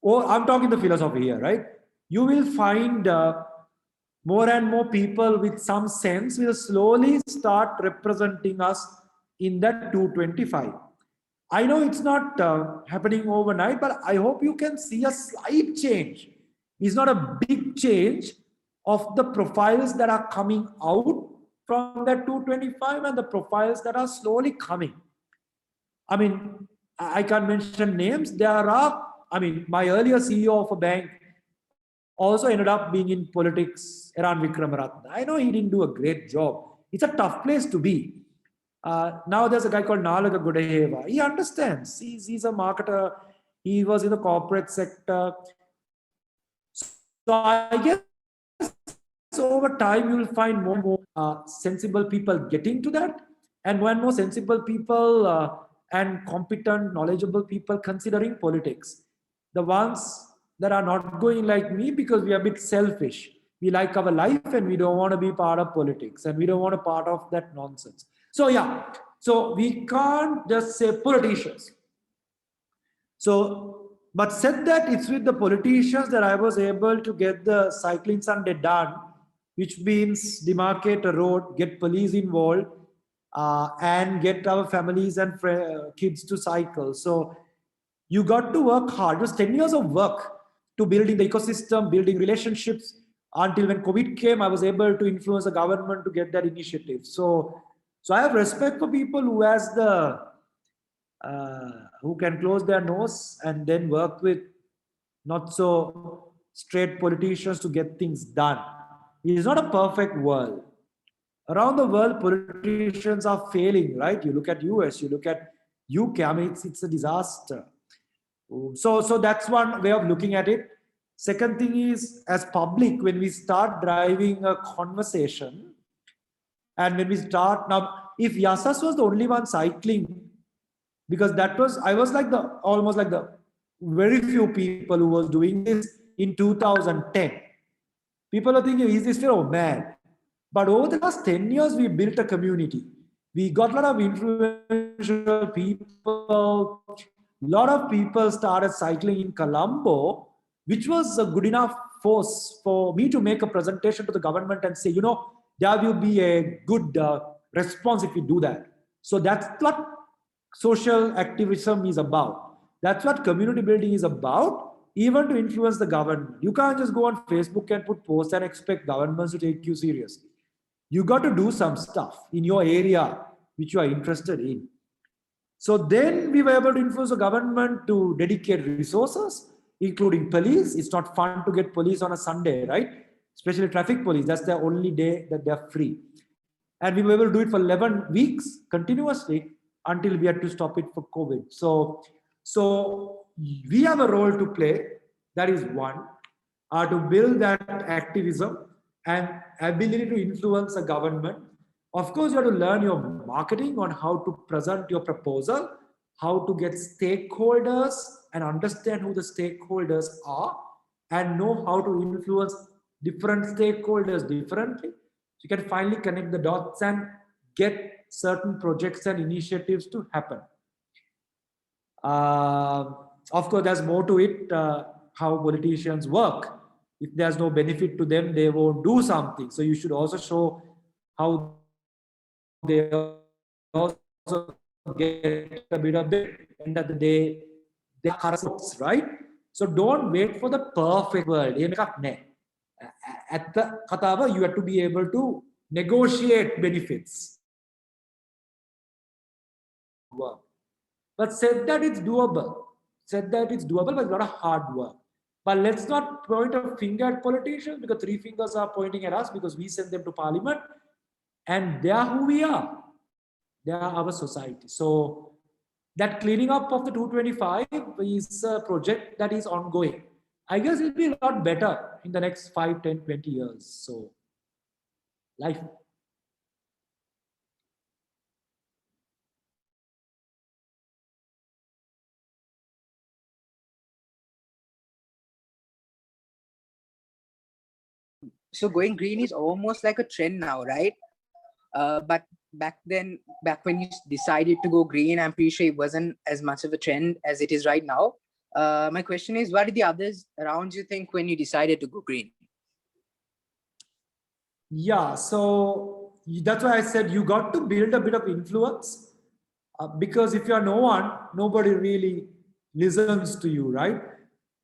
or I'm talking the philosophy here, right? You will find more and more people with some sense will slowly start representing us in that 225. I know it's not happening overnight, but I hope you can see a slight change. It's not a big change of the profiles that are coming out from that 225 and the profiles that are slowly coming. I mean, I can't mention names. My earlier CEO of a bank also ended up being in politics, Eran Vikramaratne. I know he didn't do a great job. It's a tough place to be. Now there's a guy called Nalaga Gudeheva. He understands. He's a marketer. He was in the corporate sector. So I guess So over time, you will find more and more sensible people getting to that, and more and more sensible people and competent, knowledgeable people considering politics. The ones that are not going like me because we are a bit selfish. We like our life and we don't want to be part of politics and we don't want to be part of that nonsense. So yeah, so we can't just say politicians. So, but said that, it's with the politicians that I was able to get the cycling Sunday done, which means demarcate a road, get police involved, and get our families and kids to cycle. So you got to work hard. It was 10 years of work to building the ecosystem, building relationships. Until when COVID came, I was able to influence the government to get that initiative. So I have respect for people who has the who can close their nose and then work with not so straight politicians to get things done. It is not a perfect world. Around the world, politicians are failing, right? You look at US, you look at UK, I mean, it's a disaster. So that's one way of looking at it. Second thing is, as public, when we start driving a conversation, and when we start now, if Yasas was the only one cycling, because that was, I was like the almost like the very few people who was doing this in 2010. People are thinking, is this fair? Oh man. But over the last 10 years, we built a community. We got a lot of influential people. A lot of people started cycling in Colombo, which was a good enough force for me to make a presentation to the government and say, you know, there will be a good response if we do that. So that's what social activism is about. That's what community building is about, even to influence the government. You can't just go on Facebook and put posts and expect governments to take you seriously. You got to do some stuff in your area which you are interested in. So then we were able to influence the government to dedicate resources, including police. It's not fun to get police on a Sunday, right? Especially traffic police. That's the only day that they're free. And we were able to do it for 11 weeks continuously until we had to stop it for COVID. So we have a role to play. That is one, to build that activism and ability to influence a government. Of course, you have to learn your marketing on how to present your proposal, how to get stakeholders and understand who the stakeholders are, and know how to influence different stakeholders differently. So you can finally connect the dots and get certain projects and initiatives to happen. Of course, there's more to it, how politicians work. If there's no benefit to them, they won't do something. So you should also show how they also get a bit of it. End of the day, they are results, right? So don't wait for the perfect world. At the Katava, you have to be able to negotiate benefits. But said that it's doable. Said that it's doable, but it's a lot of hard work. But let's not point a finger at politicians, because three fingers are pointing at us because we send them to parliament and they are who we are. They are our society. So that cleaning up of the 225 is a project that is ongoing. I guess it'll be a lot better in the next 5, 10, 20 years. So life. So going green is almost like a trend now, right? But back when you decided to go green, I'm pretty sure it wasn't as much of a trend as it is right now. My question is, what did the others around you think when you decided to go green? Yeah, so that's why I said you got to build a bit of influence, because if you're no one, nobody really listens to you, right?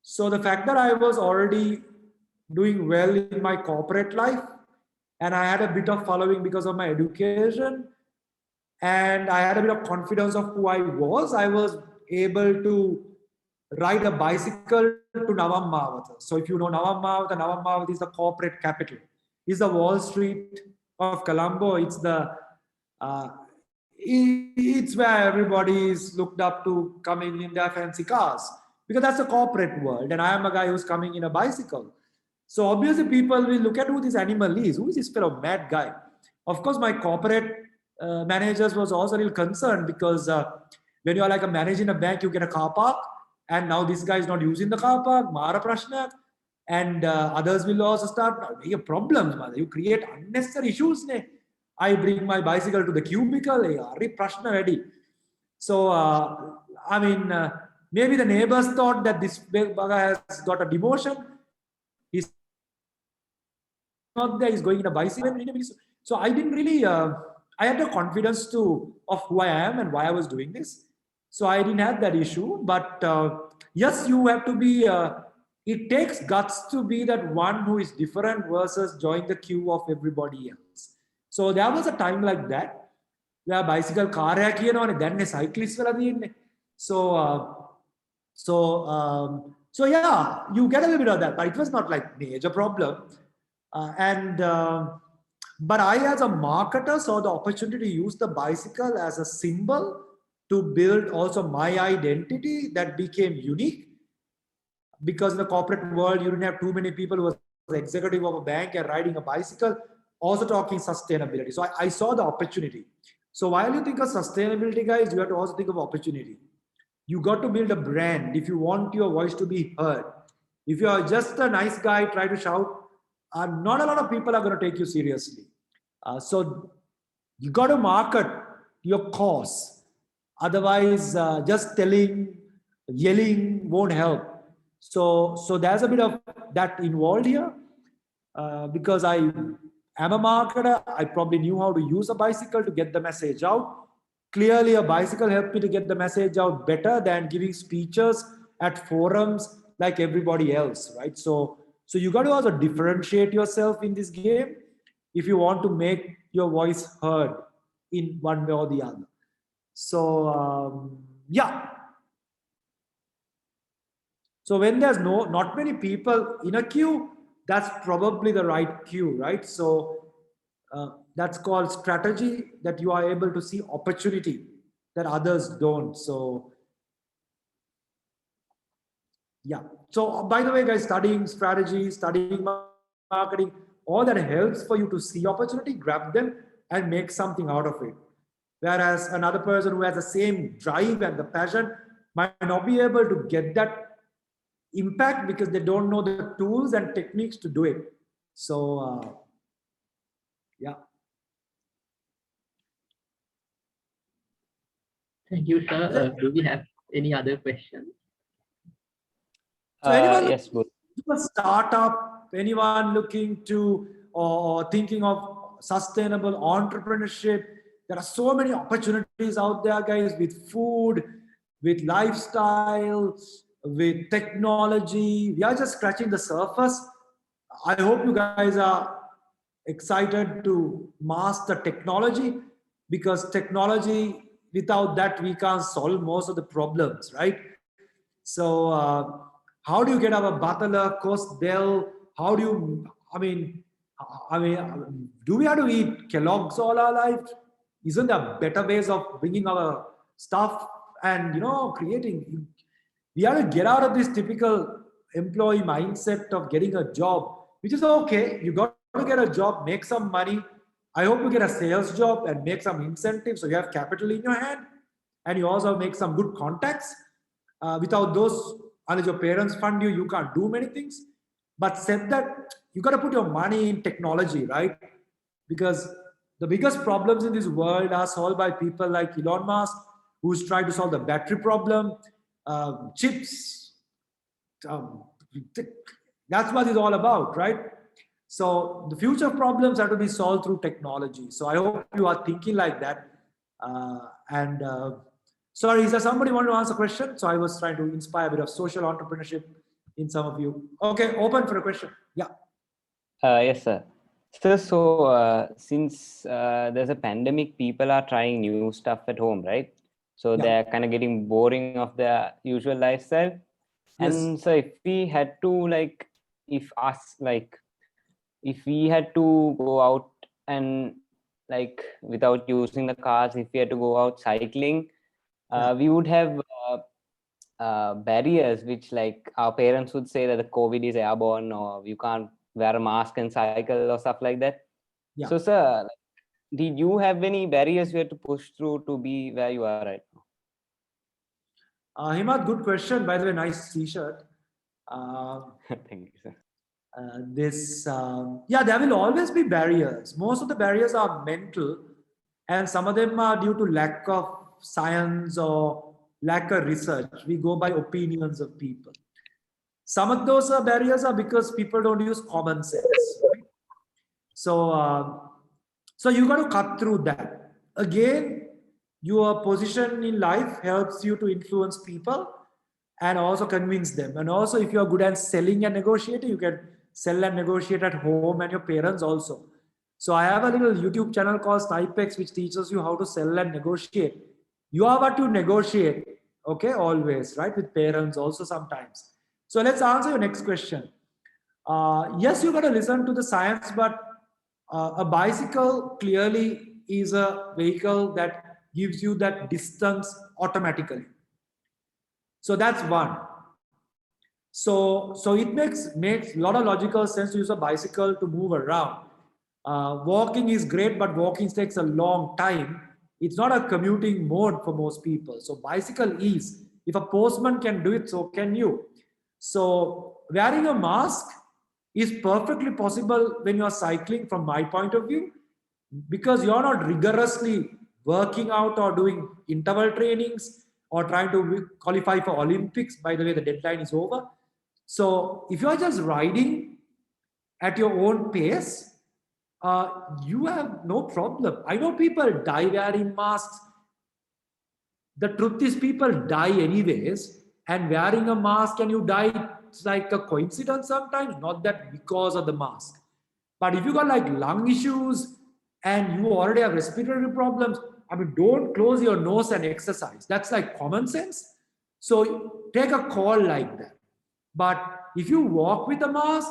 So the fact that I was already doing well in my corporate life, and I had a bit of following because of my education, and I had a bit of confidence of who I was able to ride a bicycle to Navammavata. So if you know Navammavata is the corporate capital. It's the Wall Street of Colombo. It's the it's where everybody is looked up to coming in their fancy cars, because that's the corporate world. And I am a guy who's coming in a bicycle. So obviously people will look at who this animal is. Who is this fellow mad guy? Of course, my corporate managers was also a little concerned because when you are like a manager in a bank, you get a car park, and now this guy is not using the car park. Mara prashna, and others will also start problems. You create unnecessary issues. Ne? I bring my bicycle to the cubicle. Prashna ready. So I mean, maybe the neighbors thought that this baga has got a demotion. He's not there. He's going in a bicycle. So I didn't really. I had the confidence of who I am and why I was doing this. So I didn't have that issue. But yes, you have to be. It takes guts to be that one who is different versus join the queue of everybody else. So there was a time like that where bicycle car and then a cyclist. So yeah, you get a little bit of that, but it was not like major problem. But I, as a marketer, saw the opportunity to use the bicycle as a symbol to build also my identity that became unique. Because in the corporate world, you didn't have too many people who was executive of a bank and riding a bicycle, also talking sustainability. So I saw the opportunity. So while you think of sustainability, guys, you have to also think of opportunity. You got to build a brand if you want your voice to be heard. If you are just a nice guy, try to shout, not a lot of people are going to take you seriously. So you got to market your cause. Otherwise, just telling, yelling won't help. So there's a bit of that involved here. Because I am a marketer, I probably knew how to use a bicycle to get the message out. Clearly, a bicycle helped me to get the message out better than giving speeches at forums like everybody else, right? So you got to also differentiate yourself in this game if you want to make your voice heard in one way or the other. So yeah. So when there's not many people in a queue, that's probably the right queue, right? So that's called strategy, that you are able to see opportunity that others don't. So yeah. So by the way, guys, studying strategy, studying marketing, all that helps for you to see opportunity, grab them, and make something out of it. Whereas another person who has the same drive and the passion might not be able to get that impact because they don't know the tools and techniques to do it. So yeah. Thank you, sir. Do we have any other questions? So anyone Yes, good. a startup, anyone looking to or thinking of sustainable entrepreneurship, there are so many opportunities out there, guys, with food, with lifestyle, with technology. We are just scratching the surface. I hope you guys are excited to master technology, because technology, without that, we can't solve most of the problems, right? So how do you get our butler, coast Dell? How do you, I mean, do we have to eat Kellogg's all our life? Isn't there better ways of bringing our stuff and, creating? We have to get out of this typical employee mindset of getting a job, which is okay. You got to get a job, make some money. I hope you get a sales job and make some incentives so you have capital in your hand, and you also make some good contacts. Without those, unless your parents fund you, you can't do many things. But said that, you got to put your money in technology, right? Because the biggest problems in this world are solved by people like Elon Musk, who's trying to solve the battery problem, chips. That's what it's all about, right? So the future problems have to be solved through technology. So I hope you are thinking like that. Sorry, is there somebody want to ask a question? So I was trying to inspire a bit of social entrepreneurship in some of you. Okay, open for a question. Yeah. Yes, sir. So since there's a pandemic, people are trying new stuff at home, right? So Yeah. they're kind of getting boring of their usual lifestyle. Yes. And so if we had to if we had to go out and without using the cars, if we had to go out cycling, we would have barriers which our parents would say that the COVID is airborne or you can't wear a mask and cycle or stuff like that. Yeah. So, sir, like, did you have any barriers you had to push through to be where you are right now? Himad, good question. By the way, nice t-shirt. Thank you, sir. Yeah, there will always be barriers. Most of the barriers are mental, and some of them are due to lack of science or lack of research. We go by opinions of people. Some of those barriers are because people don't use common sense. Right? So you got to cut through that. Again, your position in life helps you to influence people and also convince them. And also, if you are good at selling and negotiating, you can sell and negotiate at home and your parents also. So I have a little YouTube channel called Snipex, which teaches you how to sell and negotiate. You are what you negotiate, okay, always, right? With parents also sometimes. So let's answer your next question. Yes, you got to listen to the science, but a bicycle clearly is a vehicle that gives you that distance automatically. So that's one. So it makes a lot of logical sense to use a bicycle to move around. Walking is great, but walking takes a long time. It's not a commuting mode for most people. So bicycle is. If a postman can do it, so can you. So wearing a mask is perfectly possible when you're cycling from my point of view, because you're not rigorously working out or doing interval trainings or trying to qualify for Olympics. By the way, the deadline is over. So if you're just riding at your own pace, you have no problem. I know people die wearing masks. The truth is people die anyways, and wearing a mask and you die, it's like a coincidence sometimes, not that because of the mask. But if you got like lung issues and you already have respiratory problems, I mean, don't close your nose and exercise. That's like common sense. So take a call like that. But if you walk with a mask,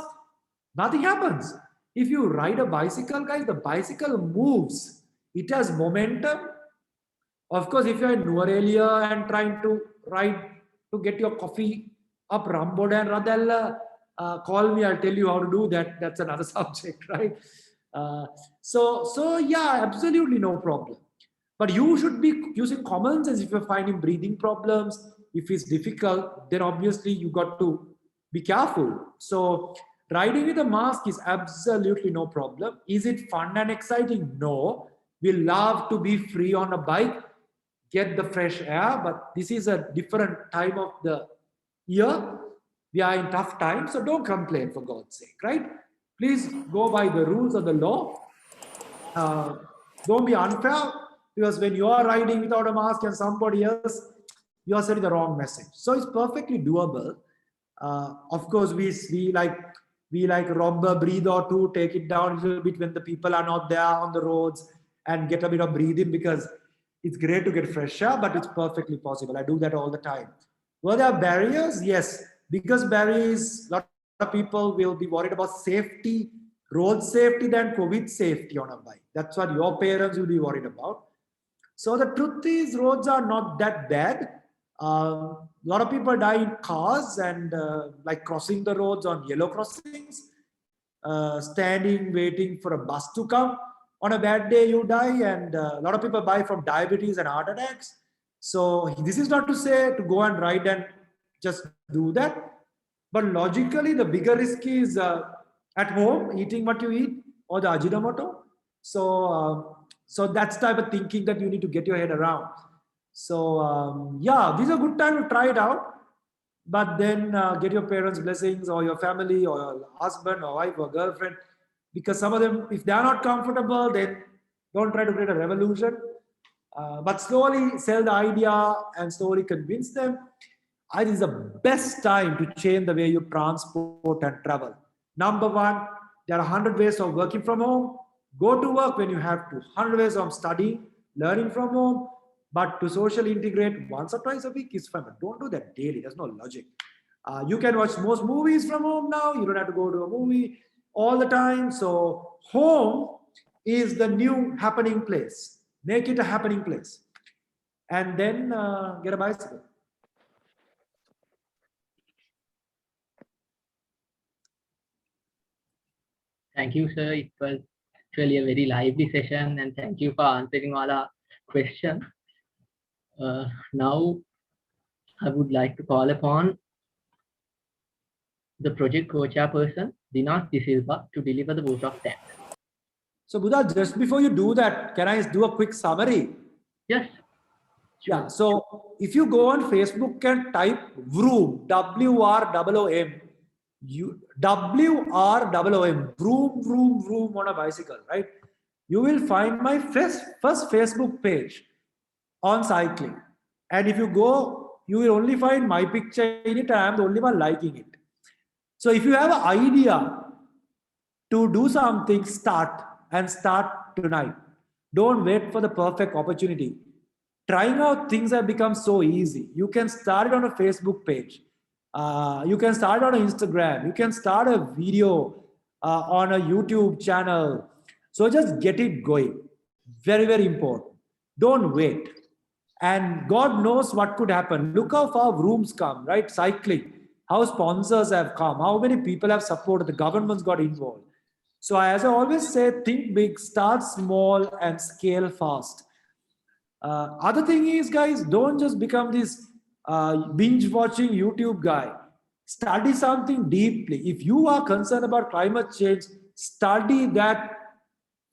nothing happens. If you ride a bicycle, guys, the bicycle moves. It has momentum. Of course, if you're in Nuarelia and trying to ride to get your coffee up Ramboda and Radella, call me, I'll tell you how to do that. That's another subject, right? So yeah, absolutely no problem. But you should be using common sense. If you're finding breathing problems, if it's difficult, then obviously you got to be careful. So riding with a mask is absolutely no problem. Is it fun and exciting? No. We love to be free on a bike, get the fresh air, but this is a different time of the year. We are in tough times, so don't complain, for God's sake, right? Please go by the rules of the law. Don't be unfair, because when you are riding without a mask and somebody else, you are sending the wrong message. So it's perfectly doable. Of course, we like rob a breathe or two, take it down a little bit when the people are not there on the roads, and get a bit of breathing, because it's great to get fresh air, but it's perfectly possible. I do that all the time. Were there barriers? Yes. Biggest barriers, a lot of people will be worried about safety, road safety than COVID safety on a bike. That's what your parents will be worried about. So the truth is, roads are not that bad. A lot of people die in cars and like crossing the roads on yellow crossings, standing, waiting for a bus to come. On a bad day, you die, and a lot of people die from diabetes and heart attacks. So this is not to say to go and ride and just do that. But logically, the bigger risk is at home, eating what you eat, or the Ajinomoto. So that's type of thinking that you need to get your head around. So yeah, this is a good time to try it out. But then get your parents' blessings, or your family, or your husband or wife or girlfriend, because some of them, if they are not comfortable, then don't try to create a revolution. But slowly sell the idea and slowly convince them. I think it's the best time to change the way you transport and travel. Number one, there are 100 ways of working from home. Go to work when you have to. 100 ways of studying, learning from home. But to socially integrate once or twice a week is fine. But don't do that daily. There's no logic. You can watch most movies from home now. You don't have to go to a movie all the time. So home is the new happening place. Make it a happening place. And then get a bicycle. Thank you, sir. It was actually a very lively session, and thank you for answering all our questions. Now, I would like to call upon the project co-chairperson, Dinas De Silva, to deliver the vote of thanks. So Buddha, just before you do that, can I do a quick summary? Yes. Sure. Yeah, so if you go on Facebook and type Vroom, WROOM, WROOM, Vroom, Vroom, Vroom on a bicycle, right? You will find my first Facebook page on cycling. And if you go, you will only find my picture in it, and I'm the only one liking it. So if you have an idea to do something, start tonight. Don't wait for the perfect opportunity. Trying out things have become so easy. You can start it on a Facebook page. You can start on Instagram. You can start a video on a YouTube channel. So just get it going. Very, very important. Don't wait. And God knows what could happen. Look how far rooms come, right? Cycling. How sponsors have come. How many people have supported. The government's got involved. So as I always say, think big, start small, and scale fast. Other thing is, guys, don't just become this binge watching YouTube guy. Study something deeply. If you are concerned about climate change, study that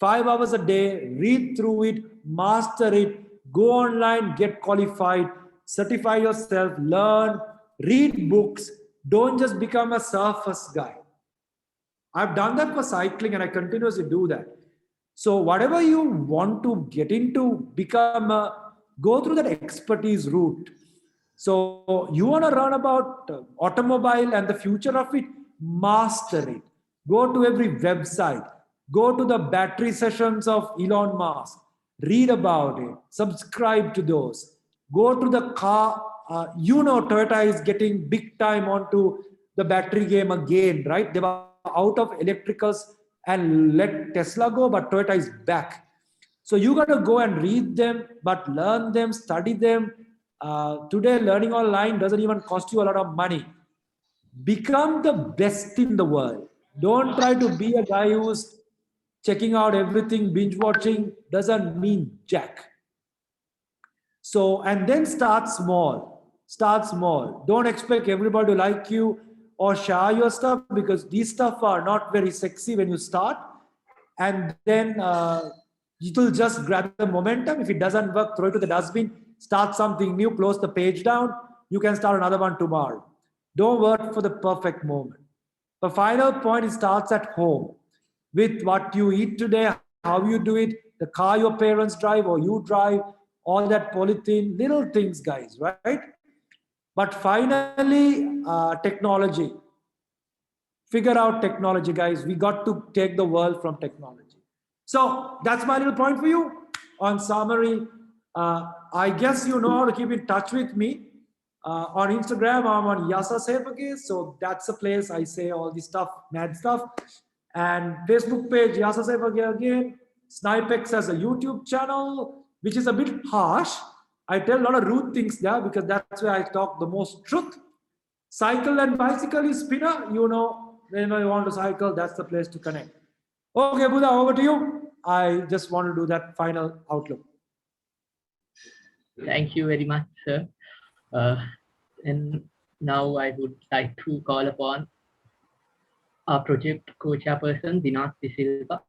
5 hours a day, read through it, master it, go online, get qualified, certify yourself, learn, read books. Don't just become a surface guy. I've done that for cycling and I continuously do that. So whatever you want to get into, go through that expertise route. So you want to learn about automobile and the future of it, master it. Go to every website, go to the battery sessions of Elon Musk, read about it, subscribe to those. Go to the car, Toyota is getting big time onto the battery game again, right? They were out of electricals and let Tesla go, but Toyota is back. So you got to go and read them, but learn them, study them. Today, learning online doesn't even cost you a lot of money. Become the best in the world. Don't try to be a guy who's checking out everything, binge watching, doesn't mean jack. So, and then start small. Start small. Don't expect everybody to like you or share your stuff, because these stuff are not very sexy when you start. And then it will just grab the momentum. If it doesn't work, throw it to the dustbin, start something new, close the page down. You can start another one tomorrow. Don't work for the perfect moment. The final point, it starts at home with what you eat today, how you do it, the car your parents drive or you drive, all that polythene, little things, guys, right? But finally, technology. Figure out technology, guys. We got to take the world from technology. So that's my little point for you. On summary, I guess you know how to keep in touch with me. On Instagram, I'm on Yasa Sevage. So that's a place I say all this stuff, mad stuff. And Facebook page, Yasa Sevage again. Snipex has a YouTube channel, which is a bit harsh. I tell a lot of rude things there because that's where I talk the most truth. Cycle and bicycle is spinner. You know, whenever you want to cycle, that's the place to connect. Okay, Buddha, over to you. I just want to do that final outlook. Thank you very much, sir. And now I would like to call upon our project co-chairperson, Dinas De Silva,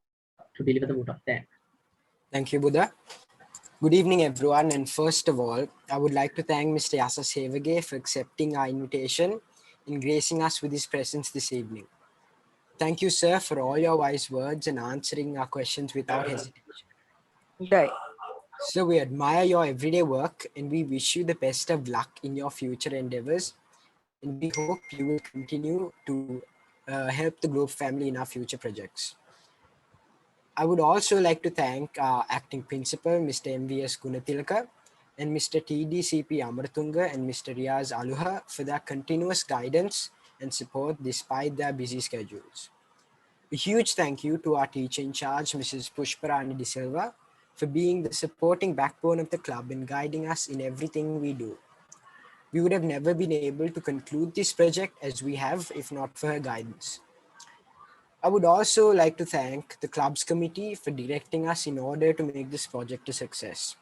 to deliver the vote of thanks. Thank you, Buddha. Good evening, everyone. And first of all, I would like to thank Mr. Yasa Sevage for accepting our invitation and gracing us with his presence this evening. Thank you, sir, for all your wise words and answering our questions without hesitation. Right. So we admire your everyday work and we wish you the best of luck in your future endeavors. And we hope you will continue to help the Globe family in our future projects. I would also like to thank our acting principal, Mr. MVS Gunatilaka, and Mr. TDCP Amartunga and Mr. Riaz Aluha for their continuous guidance and support despite their busy schedules. A huge thank you to our teacher in charge, Mrs. Pushparani De Silva, for being the supporting backbone of the club and guiding us in everything we do. We would have never been able to conclude this project as we have if not for her guidance. I would also like to thank the club's committee for directing us in order to make this project a success.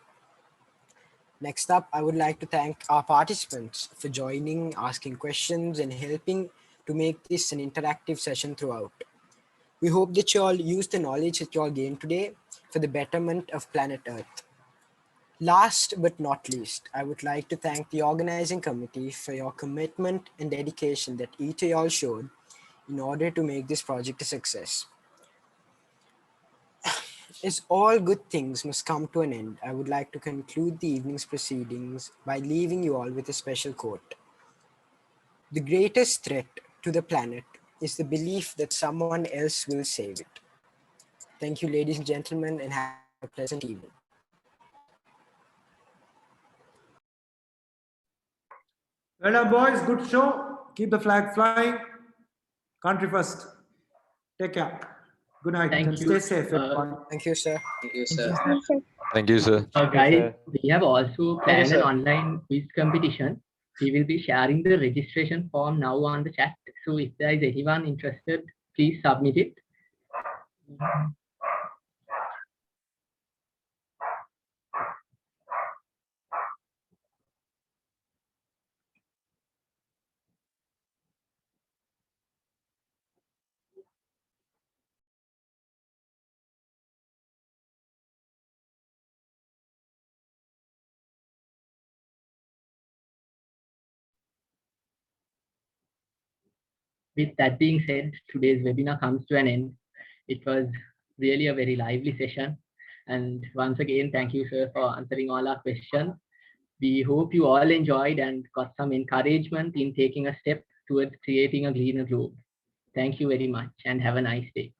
Next up, I would like to thank our participants for joining, asking questions, and helping to make this an interactive session throughout. We hope that you all use the knowledge that you all gained today for the betterment of planet Earth. Last but not least, I would like to thank the organizing committee for your commitment and dedication that each of y'all showed in order to make this project a success. As all good things must come to an end, I would like to conclude the evening's proceedings by leaving you all with a special quote. The greatest threat to the planet is the belief that someone else will save it. Thank you, ladies and gentlemen, and have a pleasant evening. Well done, boys. Good show. Keep the flag flying. Country first. Take care. Good night Thank and you. stay safe, everyone. Thank you, sir. Thank you, Thank sir. you, sir. Thank you, sir. Guys, sir. we have also Thank you, planned an sir. online quiz competition. We will be sharing the registration form now on the chat. So if there is anyone interested, please submit it. With that being said, today's webinar comes to an end. It was really a very lively session. And once again, thank you, sir, for answering all our questions. We hope you all enjoyed and got some encouragement in taking a step towards creating a greener globe. Thank you very much and have a nice day.